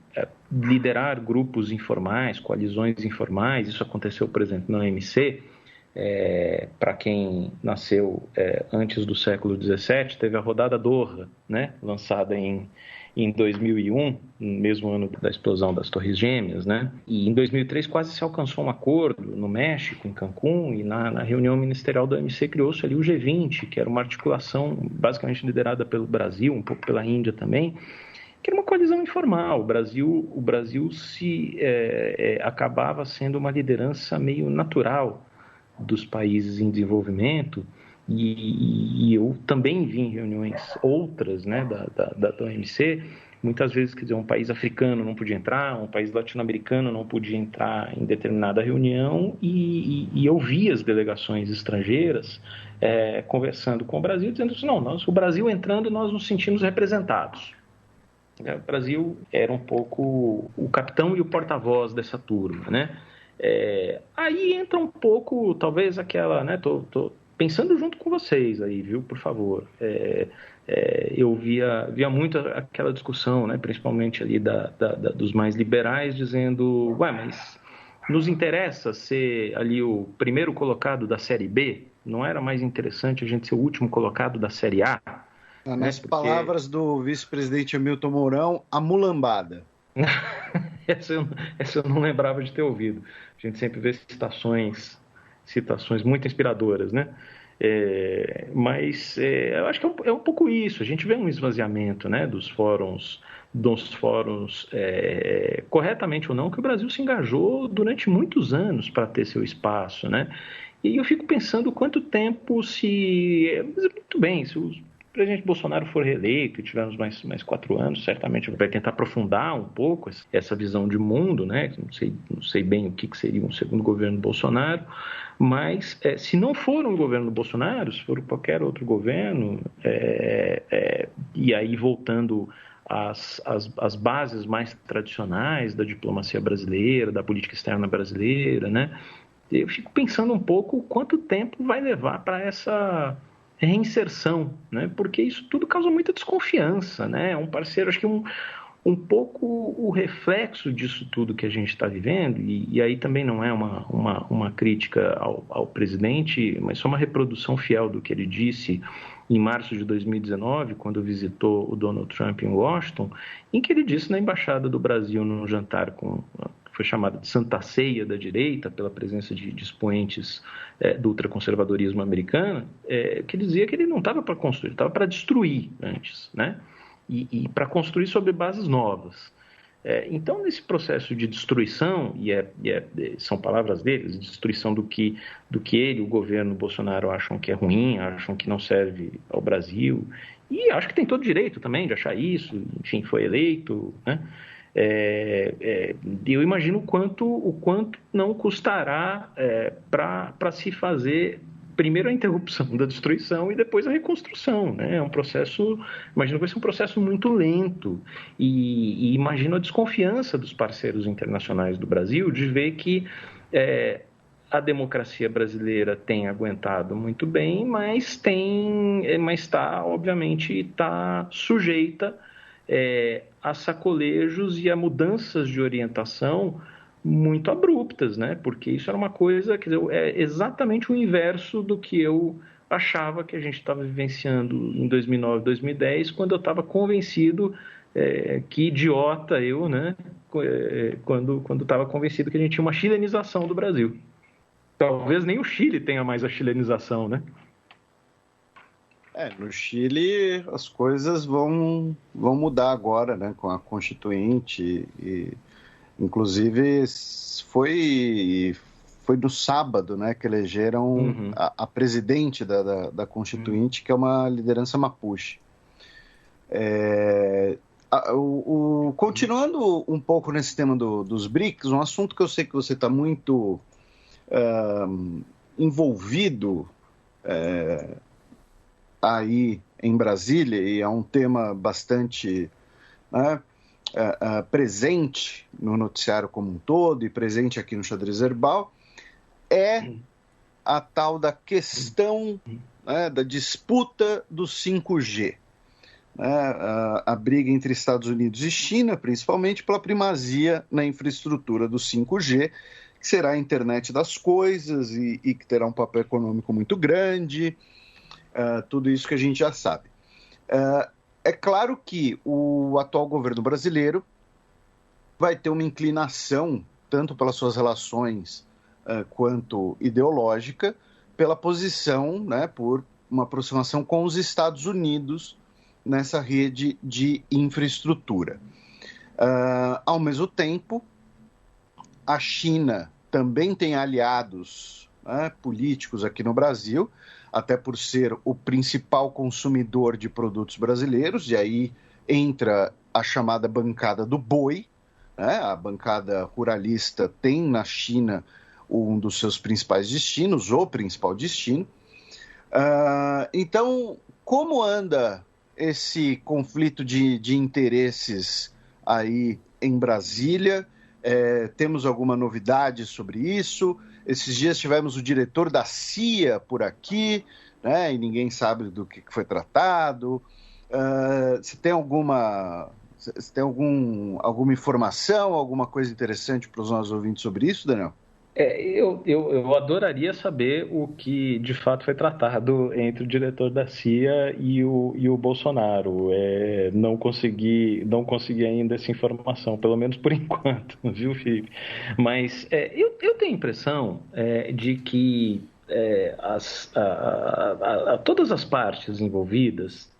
liderar grupos informais, coalizões informais. Isso aconteceu, por exemplo, na OMC. Para quem nasceu antes do século XVII, teve a Rodada Doha, né, lançada em 2001, no mesmo ano da explosão das Torres Gêmeas, né? E em 2003 quase se alcançou um acordo no México, em Cancún, e na reunião ministerial da OMC criou-se ali o G20, que era uma articulação basicamente liderada pelo Brasil, um pouco pela Índia também, que era uma coalizão informal. O Brasil acabava sendo uma liderança meio natural dos países em desenvolvimento, e eu também vi em reuniões outras, né, da OMC, muitas vezes, quer dizer, um país africano não podia entrar, um país latino-americano não podia entrar em determinada reunião, e eu vi as delegações estrangeiras conversando com o Brasil, dizendo assim, não, o Brasil entrando, nós nos sentimos representados. O Brasil era um pouco o capitão e o porta-voz dessa turma, né? Aí entra um pouco, talvez aquela, né? Tô pensando junto com vocês aí, viu? Por favor. Eu via muito aquela discussão, né? Principalmente ali dos mais liberais, dizendo, mas nos interessa ser ali o primeiro colocado da Série B? Não era mais interessante a gente ser o último colocado da Série A? Nas palavras do vice-presidente Hamilton Mourão, a mulambada. Essa eu não lembrava de ter ouvido. A gente sempre vê citações muito inspiradoras, né? Mas eu acho que é um pouco isso. A gente vê um esvaziamento, né, dos fóruns, corretamente ou não, que o Brasil se engajou durante muitos anos para ter seu espaço, né? E eu fico pensando quanto tempo muito bem, se o presidente Bolsonaro for reeleito e tivermos mais 4 anos, certamente vai tentar aprofundar um pouco essa visão de mundo, né? Não sei bem o que seria um segundo governo Bolsonaro, mas se não for um governo Bolsonaro, se for qualquer outro governo, e aí voltando às bases mais tradicionais da diplomacia brasileira, da política externa brasileira, né? Eu fico pensando um pouco quanto tempo vai levar para essa reinserção, né? Porque isso tudo causa muita desconfiança, né? Um parceiro, acho que um pouco o reflexo disso tudo que a gente está vivendo, e aí também não é uma crítica ao presidente, mas só uma reprodução fiel do que ele disse em março de 2019, quando visitou o Donald Trump em Washington, em que ele disse na Embaixada do Brasil, num jantar foi chamada de Santa Ceia da direita, pela presença de expoentes do ultraconservadorismo americano, que dizia que ele não estava para construir, estava para destruir antes, né? E para construir sobre bases novas. Então, nesse processo de destruição, são palavras deles, destruição do que ele, o governo Bolsonaro, acham que é ruim, acham que não serve ao Brasil, e acho que tem todo direito também de achar isso, enfim, foi eleito, né? Eu imagino o quanto não custará para se fazer primeiro a interrupção da destruição e depois a reconstrução, né? É um processo, imagino que vai ser um processo muito lento, e imagino a desconfiança dos parceiros internacionais do Brasil de ver que a democracia brasileira tem aguentado muito bem, mas está sujeita a sacolejos e a mudanças de orientação muito abruptas, né? Porque isso era uma coisa, quer dizer, é exatamente o inverso do que eu achava que a gente estava vivenciando em 2009, 2010, quando eu estava convencido, que idiota eu, né? Quando estava convencido que a gente tinha uma chilenização do Brasil. Talvez nem o Chile tenha mais a chilenização, né? No Chile as coisas vão mudar agora, né? Com a Constituinte e inclusive foi no sábado, né, que elegeram a presidente da Constituinte, que é uma liderança mapuche. Continuando um pouco nesse tema dos BRICS, um assunto que eu sei que você está muito envolvido aí em Brasília, e é um tema bastante, né, presente no noticiário como um todo e presente aqui no Xadrez Herbal, é a tal da questão, né, da disputa do 5G. A briga entre Estados Unidos e China, principalmente pela primazia na infraestrutura do 5G, que será a internet das coisas e que terá um papel econômico muito grande, tudo isso que a gente já sabe. É claro que o atual governo brasileiro vai ter uma inclinação, tanto pelas suas relações quanto ideológica, pela posição, né, por uma aproximação com os Estados Unidos nessa rede de infraestrutura. Ao mesmo tempo, a China também tem aliados, né, políticos aqui no Brasil, até por ser o principal consumidor de produtos brasileiros, e aí entra a chamada bancada do boi, né? A bancada ruralista tem na China um dos seus principais destinos, o principal destino. Então, como anda esse conflito de interesses aí em Brasília? Temos alguma novidade sobre isso? Esses dias tivemos o diretor da CIA por aqui, né, e ninguém sabe do que foi tratado. Você tem alguma informação, alguma coisa interessante para os nossos ouvintes sobre isso, Daniel? Eu adoraria saber o que de fato foi tratado entre o diretor da CIA e o Bolsonaro. Não consegui ainda essa informação, pelo menos por enquanto, viu, Felipe? Mas eu tenho a impressão de que todas as partes envolvidas,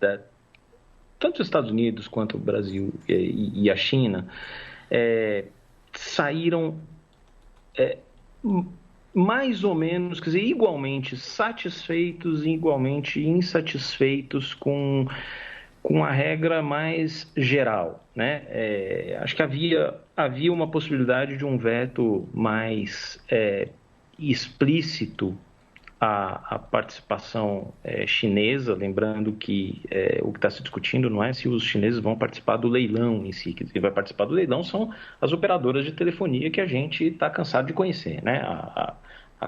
tanto os Estados Unidos quanto o Brasil e a China, saíram mais ou menos, quer dizer, igualmente satisfeitos e igualmente insatisfeitos com a regra mais geral, né? Acho que havia uma possibilidade de um veto mais explícito à participação chinesa, lembrando que o que está se discutindo não é se os chineses vão participar do leilão em si, quem vai participar do leilão são as operadoras de telefonia que a gente está cansado de conhecer, né? A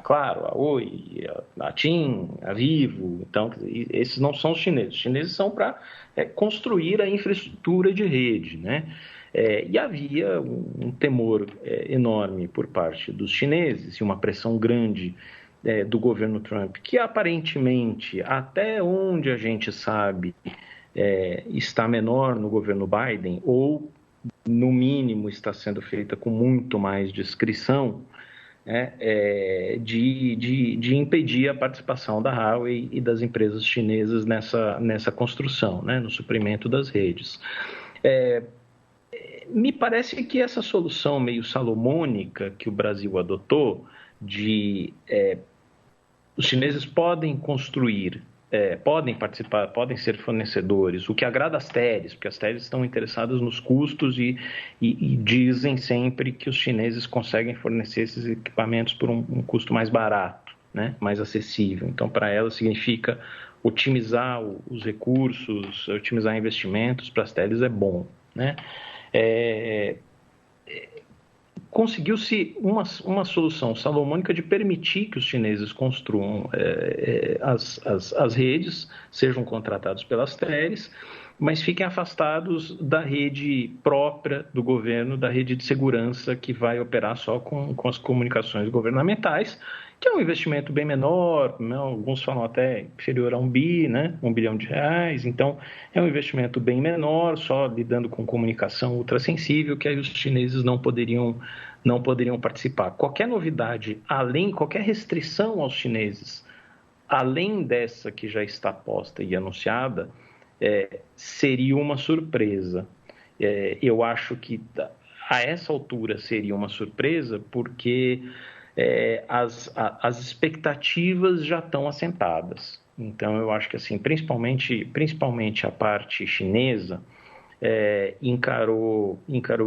Claro, a Oi, a TIM, a Vivo, então esses não são os chineses são para construir a infraestrutura de rede, né? E havia um temor enorme por parte dos chineses e uma pressão grande do governo Trump, que aparentemente, até onde a gente sabe, está menor no governo Biden, ou, no mínimo, está sendo feita com muito mais discrição, de impedir a participação da Huawei e das empresas chinesas nessa construção, né, no suprimento das redes. Me parece que essa solução meio salomônica que o Brasil adotou, os chineses podem construir, podem participar, podem ser fornecedores, o que agrada às teles, porque as teles estão interessadas nos custos e dizem sempre que os chineses conseguem fornecer esses equipamentos por um custo mais barato, né, mais acessível. Então, para elas significa otimizar os recursos, otimizar investimentos para as teles é bom, né? Conseguiu-se uma solução salomônica de permitir que os chineses construam as redes, sejam contratados pelas teles, mas fiquem afastados da rede própria do governo, da rede de segurança que vai operar só com as comunicações governamentais, que é um investimento bem menor, né? Alguns falam até inferior a $1 bi, né? R$1 bilhão. Então, é um investimento bem menor, só lidando com comunicação ultrassensível, que aí os chineses não poderiam participar. Qualquer novidade, qualquer restrição aos chineses, além dessa que já está posta e anunciada, seria uma surpresa. Eu acho que a essa altura seria uma surpresa porque as expectativas já estão assentadas. Então, eu acho que assim, principalmente a parte chinesa encarou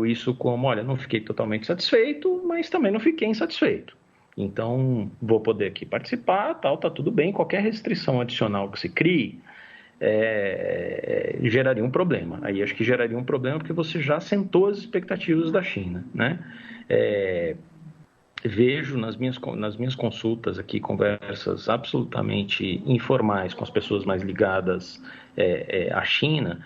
isso como, olha, não fiquei totalmente satisfeito, mas também não fiquei insatisfeito. Então, vou poder aqui participar, tá tudo bem. Qualquer restrição adicional que se crie geraria um problema. Aí acho que geraria um problema porque você já assentou as expectativas da China, né? Vejo nas minhas consultas aqui, conversas absolutamente informais com as pessoas mais ligadas à China,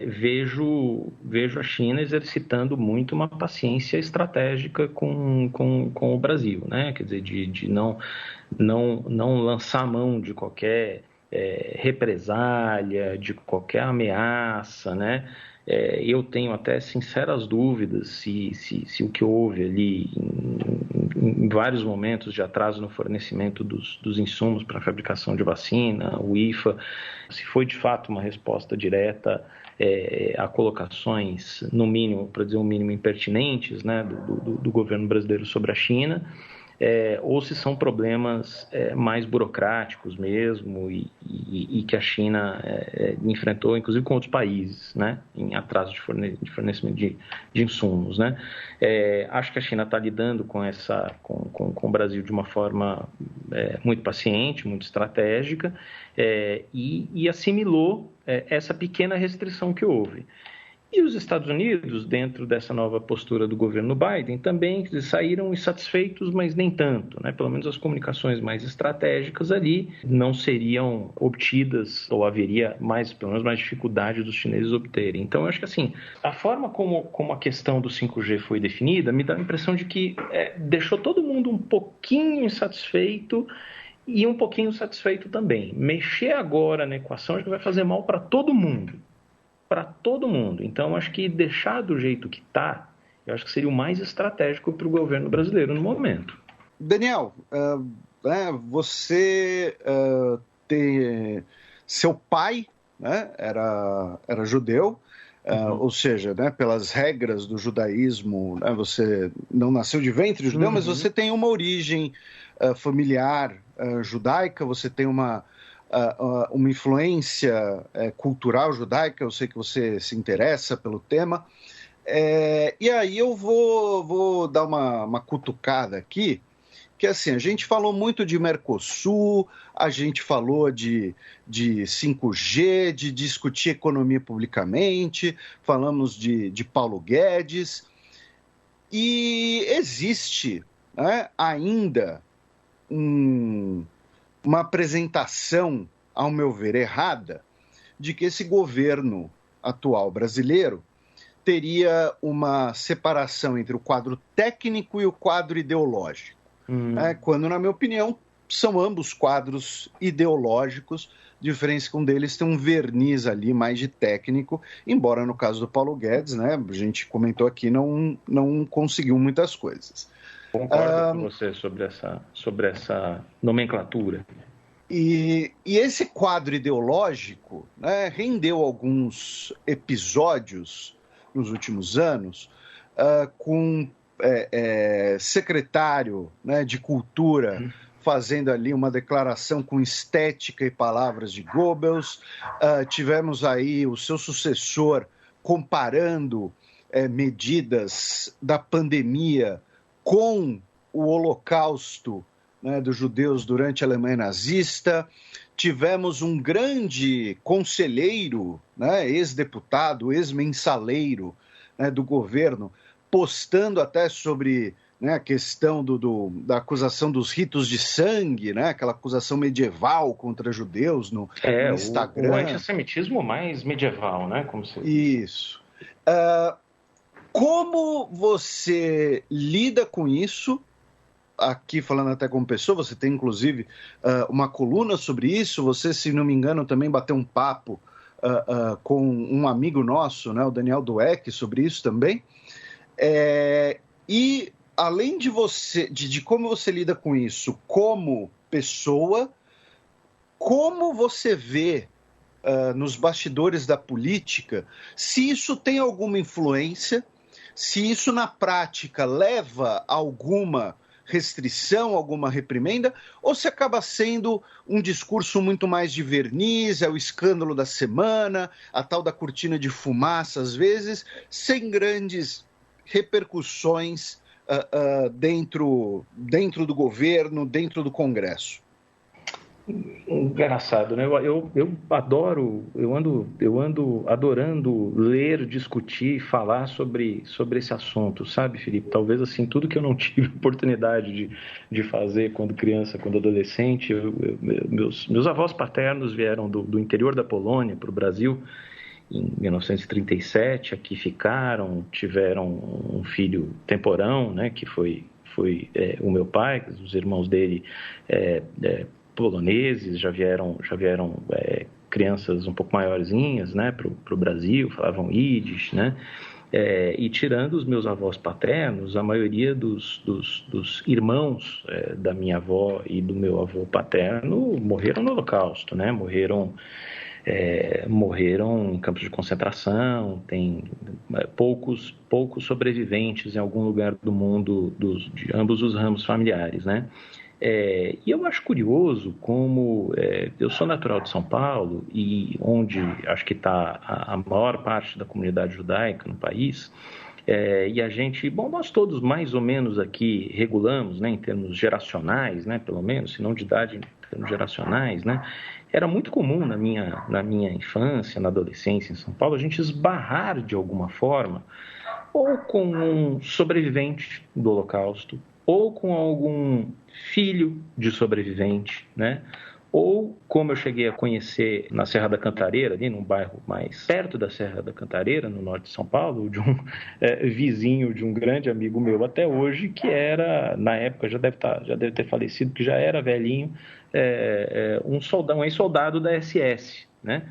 vejo a China exercitando muito uma paciência estratégica com o Brasil, né? Quer dizer, de não lançar mão de qualquer represália, de qualquer ameaça, né? Eu tenho até sinceras dúvidas se o que houve ali em vários momentos de atraso no fornecimento dos insumos para a fabricação de vacina, o IFA, se foi de fato uma resposta direta a colocações, no mínimo, para dizer um mínimo, impertinentes, né, do governo brasileiro sobre a China, ou se são problemas mais burocráticos mesmo e que a China enfrentou, inclusive com outros países, né, em atraso de fornecimento de insumos, né. Acho que a China está lidando com o Brasil de uma forma muito paciente, muito estratégica, e assimilou essa pequena restrição que houve. E os Estados Unidos, dentro dessa nova postura do governo Biden, também saíram insatisfeitos, mas nem tanto, né? Pelo menos as comunicações mais estratégicas ali não seriam obtidas, ou haveria pelo menos mais dificuldade dos chineses obterem. Então, eu acho que assim, a forma como a questão do 5G foi definida me dá a impressão de que deixou todo mundo um pouquinho insatisfeito e um pouquinho satisfeito também. Mexer agora na equação acho que vai fazer mal para todo mundo. Para todo mundo. Então, acho que deixar do jeito que está, eu acho que seria o mais estratégico para o governo brasileiro no momento. Daniel, você tem seu pai, né, era judeu, ou seja, né, pelas regras do judaísmo, né, você não nasceu de ventre judeu, mas você tem uma origem familiar judaica, você tem uma influência cultural judaica, eu sei que você se interessa pelo tema, e aí eu vou dar uma cutucada aqui, que assim, a gente falou muito de Mercosul, a gente falou de 5G, de discutir economia publicamente, falamos de Paulo Guedes, e existe, né, ainda uma apresentação, ao meu ver, errada, de que esse governo atual brasileiro teria uma separação entre o quadro técnico e o quadro ideológico. Quando, na minha opinião, são ambos quadros ideológicos, diferença que um deles tem um verniz ali mais de técnico, embora no caso do Paulo Guedes, né, a gente comentou aqui, não conseguiu muitas coisas. Concordo com você sobre essa nomenclatura. E esse quadro ideológico, né, rendeu alguns episódios nos últimos anos com secretário, né, de Cultura fazendo ali uma declaração com estética e palavras de Goebbels. Tivemos aí o seu sucessor comparando medidas da pandemia com o Holocausto, né, dos judeus durante a Alemanha nazista. Tivemos um grande conselheiro, né, ex-deputado, ex-mensaleiro, né, do governo, postando até sobre né, a questão da acusação dos ritos de sangue, né, aquela acusação medieval contra judeus no Instagram. O antissemitismo mais medieval, né? Como se... Isso. Como você lida com isso? Aqui falando até como pessoa, você tem inclusive uma coluna sobre isso, você, se não me engano, também bateu um papo com um amigo nosso, né, o Daniel Dueck, sobre isso também. E além de como você lida com isso como pessoa, como você vê nos bastidores da política, se isso tem alguma influência, se isso na prática leva a alguma restrição, alguma reprimenda, ou se acaba sendo um discurso muito mais de verniz, é o escândalo da semana, a tal da cortina de fumaça, às vezes, sem grandes repercussões dentro do governo, dentro do Congresso? Engraçado, né? Eu ando adorando ler, discutir, falar sobre esse assunto, sabe, Felipe? Talvez assim, tudo que eu não tive oportunidade de fazer quando criança, quando adolescente. Meus avós paternos vieram do interior da Polônia para o Brasil em 1937, aqui ficaram, tiveram um filho temporão, né, que foi o meu pai, os irmãos dele poloneses, já vieram crianças um pouco maiorzinhas, né, para o Brasil, falavam Yiddish, né, e tirando os meus avós paternos, a maioria dos irmãos da minha avó e do meu avô paterno morreram no Holocausto, né, morreram em campos de concentração, tem poucos sobreviventes em algum lugar do mundo de ambos os ramos familiares, né? E eu acho curioso como eu sou natural de São Paulo, e onde acho que está a maior parte da comunidade judaica no país, e a gente, nós todos mais ou menos aqui regulamos, né, em termos geracionais, né, pelo menos, se não de idade, em termos geracionais, né? Era muito comum na minha infância, na adolescência em São Paulo, a gente esbarrar de alguma forma ou com um sobrevivente do Holocausto, ou com algum filho de sobrevivente, né? Ou, como eu cheguei a conhecer na Serra da Cantareira, ali num bairro mais perto da Serra da Cantareira, no norte de São Paulo, de um vizinho de um grande amigo meu até hoje, que era, na época, já deve ter falecido, que já era velhinho, um ex-soldado da SS, né?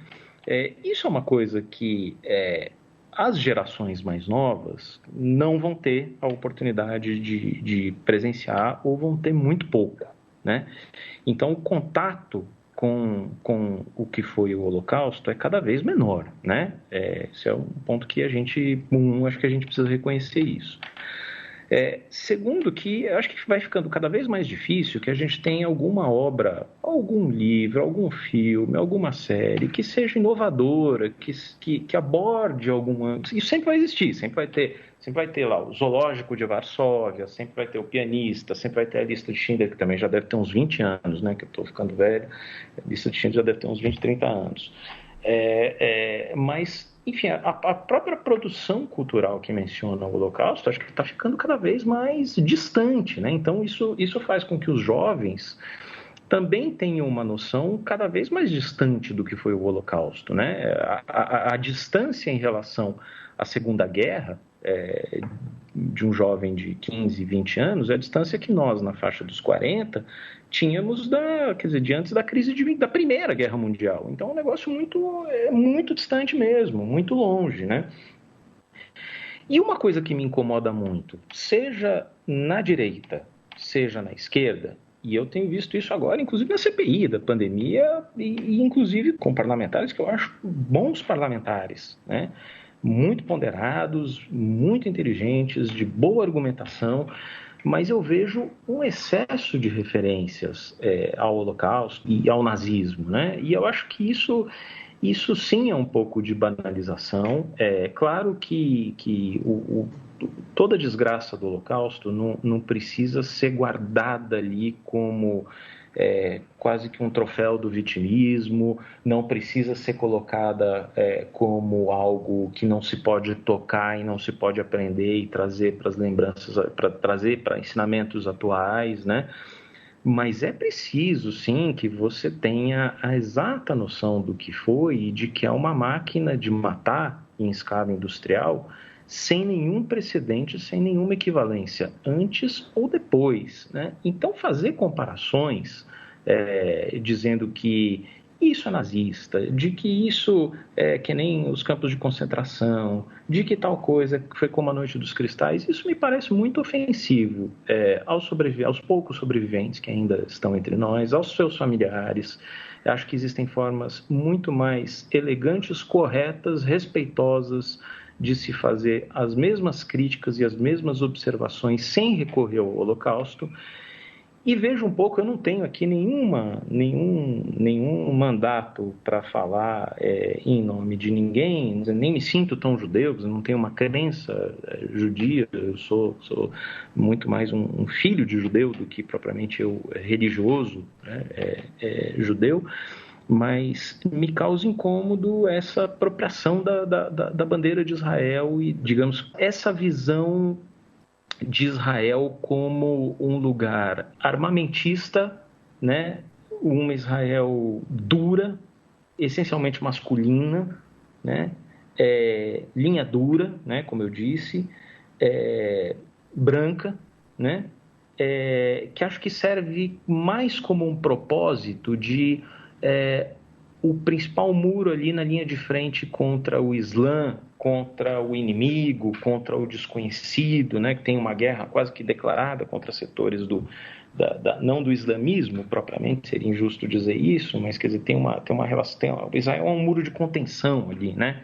Isso é uma coisa que as gerações mais novas não vão ter a oportunidade de presenciar, ou vão ter muito pouco, né? Então, o contato com o que foi o Holocausto é cada vez menor, né? Esse é um ponto que acho que a gente precisa reconhecer isso. Segundo, que eu acho que vai ficando cada vez mais difícil que a gente tenha alguma obra, algum livro, algum filme, alguma série que seja inovadora, que aborde alguma... Isso sempre vai existir, sempre vai ter lá o Zoológico de Varsóvia, sempre vai ter o Pianista, sempre vai ter a Lista de Schindler, que também já deve ter uns 20 anos, né, que eu estou ficando velho, a Lista de Schindler já deve ter uns 20, 30 anos. Mas... Enfim, a própria produção cultural que menciona o Holocausto, acho que está ficando cada vez mais distante, né? Então, isso faz com que os jovens também tenham uma noção cada vez mais distante do que foi o Holocausto, né? A distância em relação à Segunda Guerra, de um jovem de 15, 20 anos, é a distância que nós, na faixa dos 40, tínhamos de antes da crise da Primeira Guerra Mundial. Então, é um negócio muito distante mesmo, muito longe, né? E uma coisa que me incomoda muito, seja na direita, seja na esquerda, e eu tenho visto isso agora, inclusive na CPI da pandemia, e inclusive com parlamentares que eu acho bons parlamentares, né? Muito ponderados, muito inteligentes, de boa argumentação, mas eu vejo um excesso de referências ao Holocausto e ao nazismo, né? E eu acho que isso sim é um pouco de banalização. É claro que toda a desgraça do Holocausto não precisa ser guardada ali como quase que um troféu do vitimismo, não precisa ser colocada como algo que não se pode tocar e não se pode aprender e trazer para as lembranças, trazer para ensinamentos atuais, né? Mas é preciso, sim, que você tenha a exata noção do que foi e de que é uma máquina de matar em escala industrial sem nenhum precedente, sem nenhuma equivalência, antes ou depois, né? Então, fazer comparações dizendo que isso é nazista, de que isso é que nem os campos de concentração, de que tal coisa foi como a Noite dos Cristais, isso me parece muito ofensivo aos poucos sobreviventes que ainda estão entre nós, aos seus familiares. Eu acho que existem formas muito mais elegantes, corretas, respeitosas de se fazer as mesmas críticas e as mesmas observações sem recorrer ao Holocausto. E veja um pouco, eu não tenho aqui nenhum mandato para falar em nome de ninguém, nem me sinto tão judeu, não tenho uma crença judia, eu sou muito mais um filho de judeu do que propriamente eu religioso, né, judeu, mas me causa incômodo essa apropriação da bandeira de Israel e, digamos, essa visão de Israel como um lugar armamentista, né? Uma Israel dura, essencialmente masculina, né? Linha dura, né? Como eu disse, branca, né? Que acho que serve mais como um propósito de o principal muro ali na linha de frente contra o Islã, contra o inimigo, contra o desconhecido, né, que tem uma guerra quase que declarada contra setores não do islamismo propriamente, seria injusto dizer isso, mas quer dizer, tem uma relação, Israel é um muro de contenção ali, né?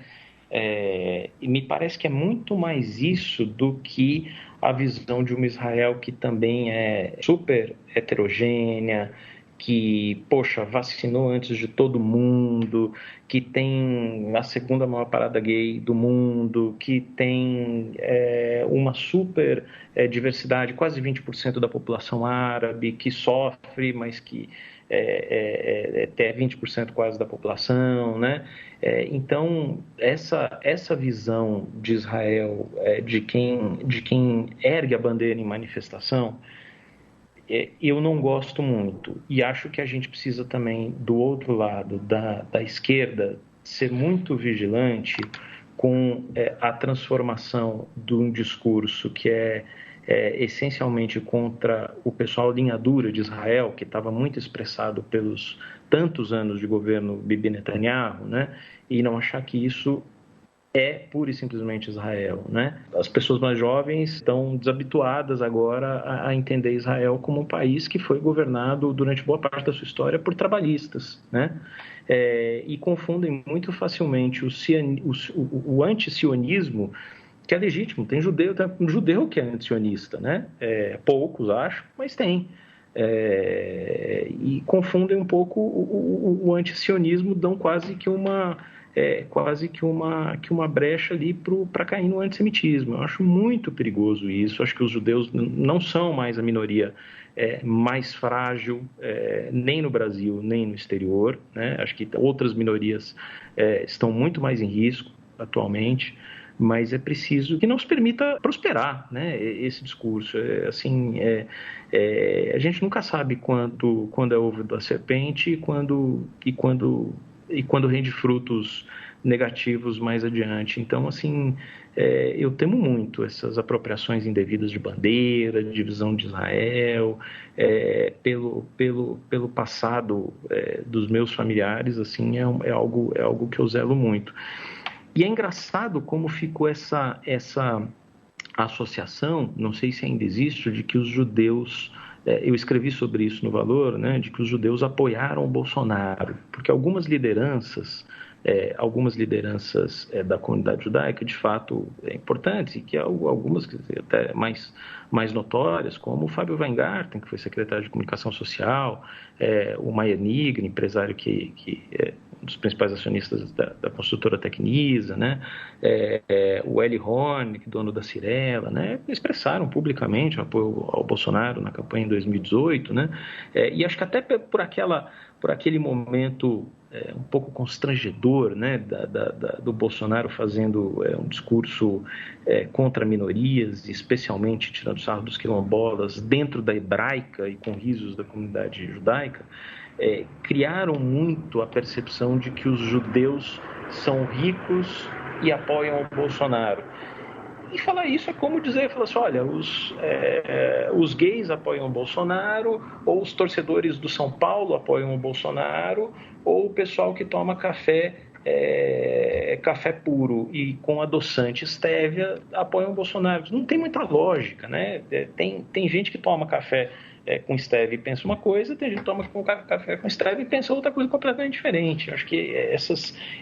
E me parece que é muito mais isso do que a visão de uma Israel que também é super heterogênea, que, vacinou antes de todo mundo, que tem a segunda maior parada gay do mundo, que tem uma super diversidade, quase 20% da população árabe, que sofre, mas que até 20% quase da população, né? Então, essa visão de Israel, de quem ergue a bandeira em manifestação, eu não gosto muito, e acho que a gente precisa também, do outro lado, da esquerda, ser muito vigilante com a transformação de um discurso que é essencialmente contra o pessoal linha dura de Israel, que estava muito expressado pelos tantos anos de governo Bibi Netanyahu, né? E não achar que isso é pura e simplesmente Israel, né? As pessoas mais jovens estão desabituadas agora a entender Israel como um país que foi governado durante boa parte da sua história por trabalhistas, né? E confundem muito facilmente o anti-sionismo, que é legítimo. Tem um judeu que é anti-sionista, né? Poucos, acho, mas tem. E confundem um pouco o anti-sionismo, dão quase que uma brecha ali para cair no antissemitismo. Eu acho muito perigoso isso. Acho que os judeus não são mais a minoria mais frágil, nem no Brasil, nem no exterior, né? Acho que outras minorias estão muito mais em risco atualmente, mas é preciso que não se permita prosperar, né, esse discurso. A gente nunca sabe quando é ovo da serpente e quando rende frutos negativos mais adiante. Então, eu temo muito essas apropriações indevidas de bandeira, de divisão de Israel, pelo passado dos meus familiares, é algo que eu zelo muito. E é engraçado como ficou essa associação, não sei se ainda existe, de que os judeus... eu escrevi sobre isso no Valor, né, de que os judeus apoiaram o Bolsonaro, porque algumas lideranças da comunidade judaica, de fato, importantes, e que algumas até mais notórias, como o Fábio Weingarten, que foi secretário de Comunicação Social, o Maia Nigri, empresário que dos principais acionistas da construtora Tecnisa, né? O Eli Honig, dono da Cirela, né? Expressaram publicamente o apoio ao Bolsonaro na campanha em 2018, né? E acho que até por aquele momento um pouco constrangedor, né, do Bolsonaro fazendo um discurso contra minorias, especialmente tirando sarro dos quilombolas, dentro da hebraica e com risos da comunidade judaica, criaram muito a percepção de que os judeus são ricos e apoiam o Bolsonaro. E falar isso é como dizer, falar assim, olha, os gays apoiam o Bolsonaro, ou os torcedores do São Paulo apoiam o Bolsonaro, ou o pessoal que toma café puro e com adoçante stevia apoiam o Bolsonaro. Não tem muita lógica, né? Tem gente que toma café com stevia e pensa uma coisa, tem gente que toma café com stevia e pensa outra coisa completamente diferente. Acho que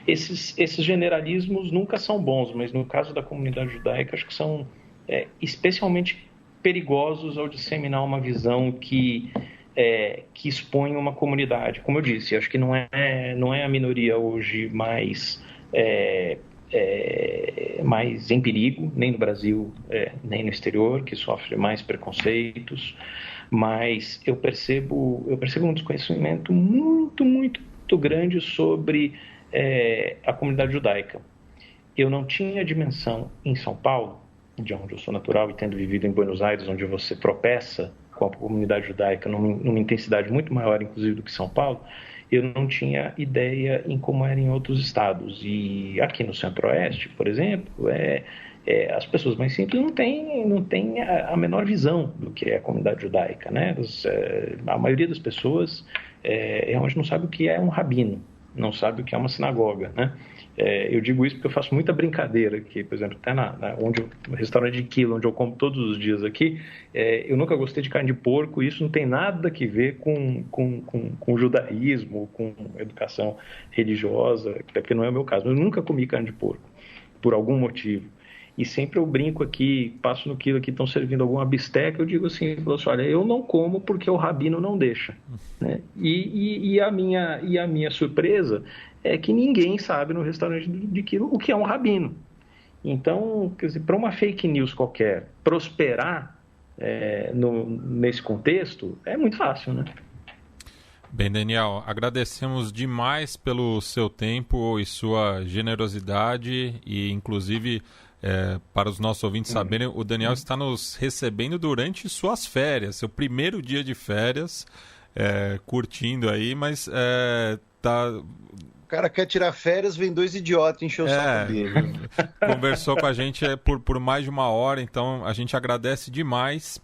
esses generalismos nunca são bons, mas no caso da comunidade judaica acho que são especialmente perigosos ao disseminar uma visão que expõe uma comunidade. Como eu disse, acho que não é a minoria hoje mais em perigo, nem no Brasil, nem no exterior, que sofre mais preconceitos, mas eu percebo um desconhecimento muito, muito, muito grande sobre a comunidade judaica. Eu não tinha dimensão em São Paulo, de onde eu sou natural, e tendo vivido em Buenos Aires, onde você tropeça com a comunidade judaica numa intensidade muito maior, inclusive, do que São Paulo, eu não tinha ideia em como era em outros estados. E aqui no Centro-Oeste, por exemplo, as pessoas mais simples não têm a menor visão do que é a comunidade judaica, né? A maioria das pessoas realmente não sabe o que é um rabino, não sabe o que é uma sinagoga, né? Eu digo isso porque eu faço muita brincadeira aqui, por exemplo, até no restaurante de quilo, onde eu como todos os dias aqui, eu nunca gostei de carne de porco, e isso não tem nada a ver com judaísmo, com educação religiosa, até porque não é o meu caso. Eu nunca comi carne de porco, por algum motivo. E sempre eu brinco aqui, passo no quilo aqui, estão servindo alguma bisteca, eu digo assim, olha, eu não como porque o rabino não deixa, né? E a minha surpresa é que ninguém sabe no restaurante de quilo o que é um rabino. Então, quer dizer, para uma fake news qualquer prosperar nesse contexto, é muito fácil, né? Bem, Daniel, agradecemos demais pelo seu tempo e sua generosidade e, inclusive, para os nossos ouvintes saberem, o Daniel está nos recebendo durante suas férias, seu primeiro dia de férias, curtindo aí, mas tá... O cara quer tirar férias, vem dois idiotas encher o saco dele. Conversou com a gente por mais de 1 hora, então a gente agradece demais.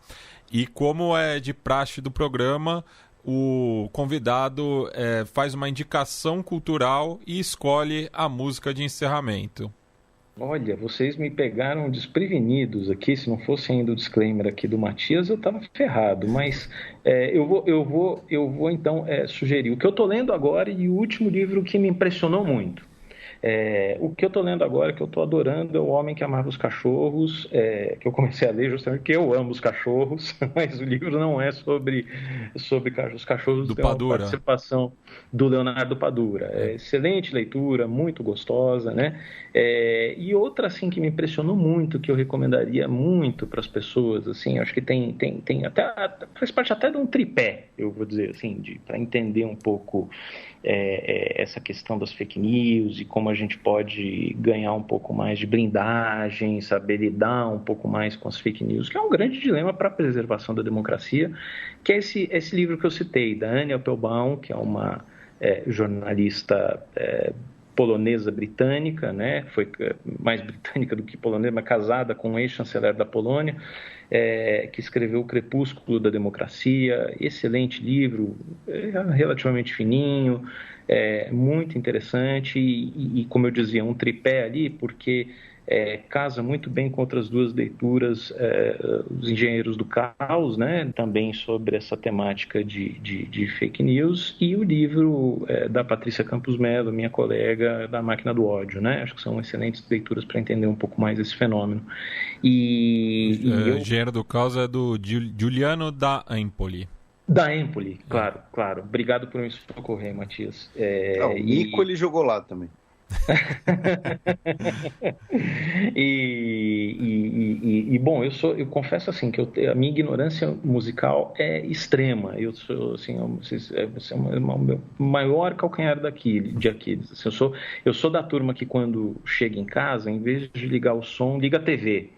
E como é de praxe do programa, o convidado faz uma indicação cultural e escolhe a música de encerramento. Olha, vocês me pegaram desprevenidos aqui. Se não fosse ainda o disclaimer aqui do Matias, eu estava ferrado. Mas eu vou então sugerir o que eu estou lendo agora e o último livro que me impressionou muito. O que eu estou lendo agora, que eu estou adorando, é O Homem que Amava os Cachorros, que eu comecei a ler justamente porque eu amo os cachorros, mas o livro não é sobre os cachorros. Do tem uma Padura. Participação do Leonardo Padura. Excelente leitura, muito gostosa, né? E outra assim que me impressionou muito, que eu recomendaria muito para as pessoas, assim, acho que tem até faz parte até de um tripé, eu vou dizer assim, para entender um pouco essa questão das fake news e como a gente pode ganhar um pouco mais de blindagem, saber lidar um pouco mais com as fake news, que é um grande dilema para a preservação da democracia, que é esse livro que eu citei, da Anne Applebaum, que é uma jornalista polonesa britânica, né? Foi mais britânica do que polonesa, mas casada com um ex-chanceler da Polônia, que escreveu O Crepúsculo da Democracia. Excelente livro, relativamente fininho, muito interessante e, como eu dizia, um tripé ali, porque casa muito bem com outras duas leituras, Os Engenheiros do Caos, né? Também sobre essa temática de fake news, e o livro da Patrícia Campos Mello, minha colega, da Máquina do Ódio, né? Acho que são excelentes leituras para entender um pouco mais esse fenômeno. Engenheiro do Caos é do Giuliano da Empoli. Da Empoli, claro, claro. Obrigado por me socorrer, Matias. O Nico ele jogou lá também. Bom, eu confesso assim que a minha ignorância musical é extrema. Eu sou assim, o meu maior calcanhar de Aquiles. Assim, eu sou da turma que quando chega em casa, em vez de ligar o som, liga a TV.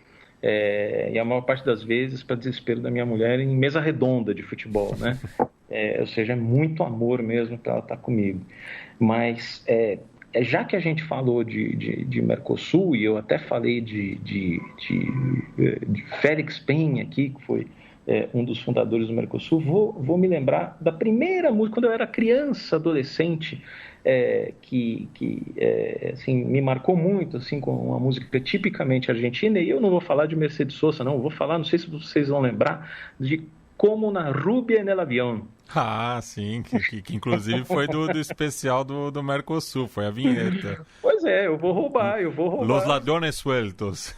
E a maior parte das vezes, para desespero da minha mulher, em mesa redonda de futebol, né? Ou seja, é muito amor mesmo para ela estar comigo. Mas já que a gente falou de Mercosul, e eu até falei de Félix Penha aqui, que foi um dos fundadores do Mercosul, vou me lembrar da primeira música, quando eu era criança, adolescente, que assim, me marcou muito, assim, com uma música tipicamente argentina. E eu não vou falar de Mercedes Sosa, não, vou falar, não sei se vocês vão lembrar, de Como na Rubia en el Avión. Ah, sim, que inclusive foi do especial do Mercosul, foi a vinheta. Pois eu vou roubar. Los ladrones sueltos.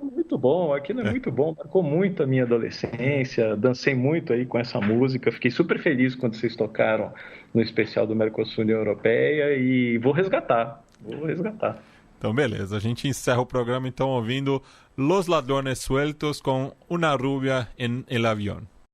Muito bom, aquilo é muito bom, marcou muito a minha adolescência, dancei muito aí com essa música, fiquei super feliz quando vocês tocaram no especial do Mercosul União Europeia e vou resgatar. Então, beleza, a gente encerra o programa então ouvindo Los ladrones sueltos com Una rubia en el avión.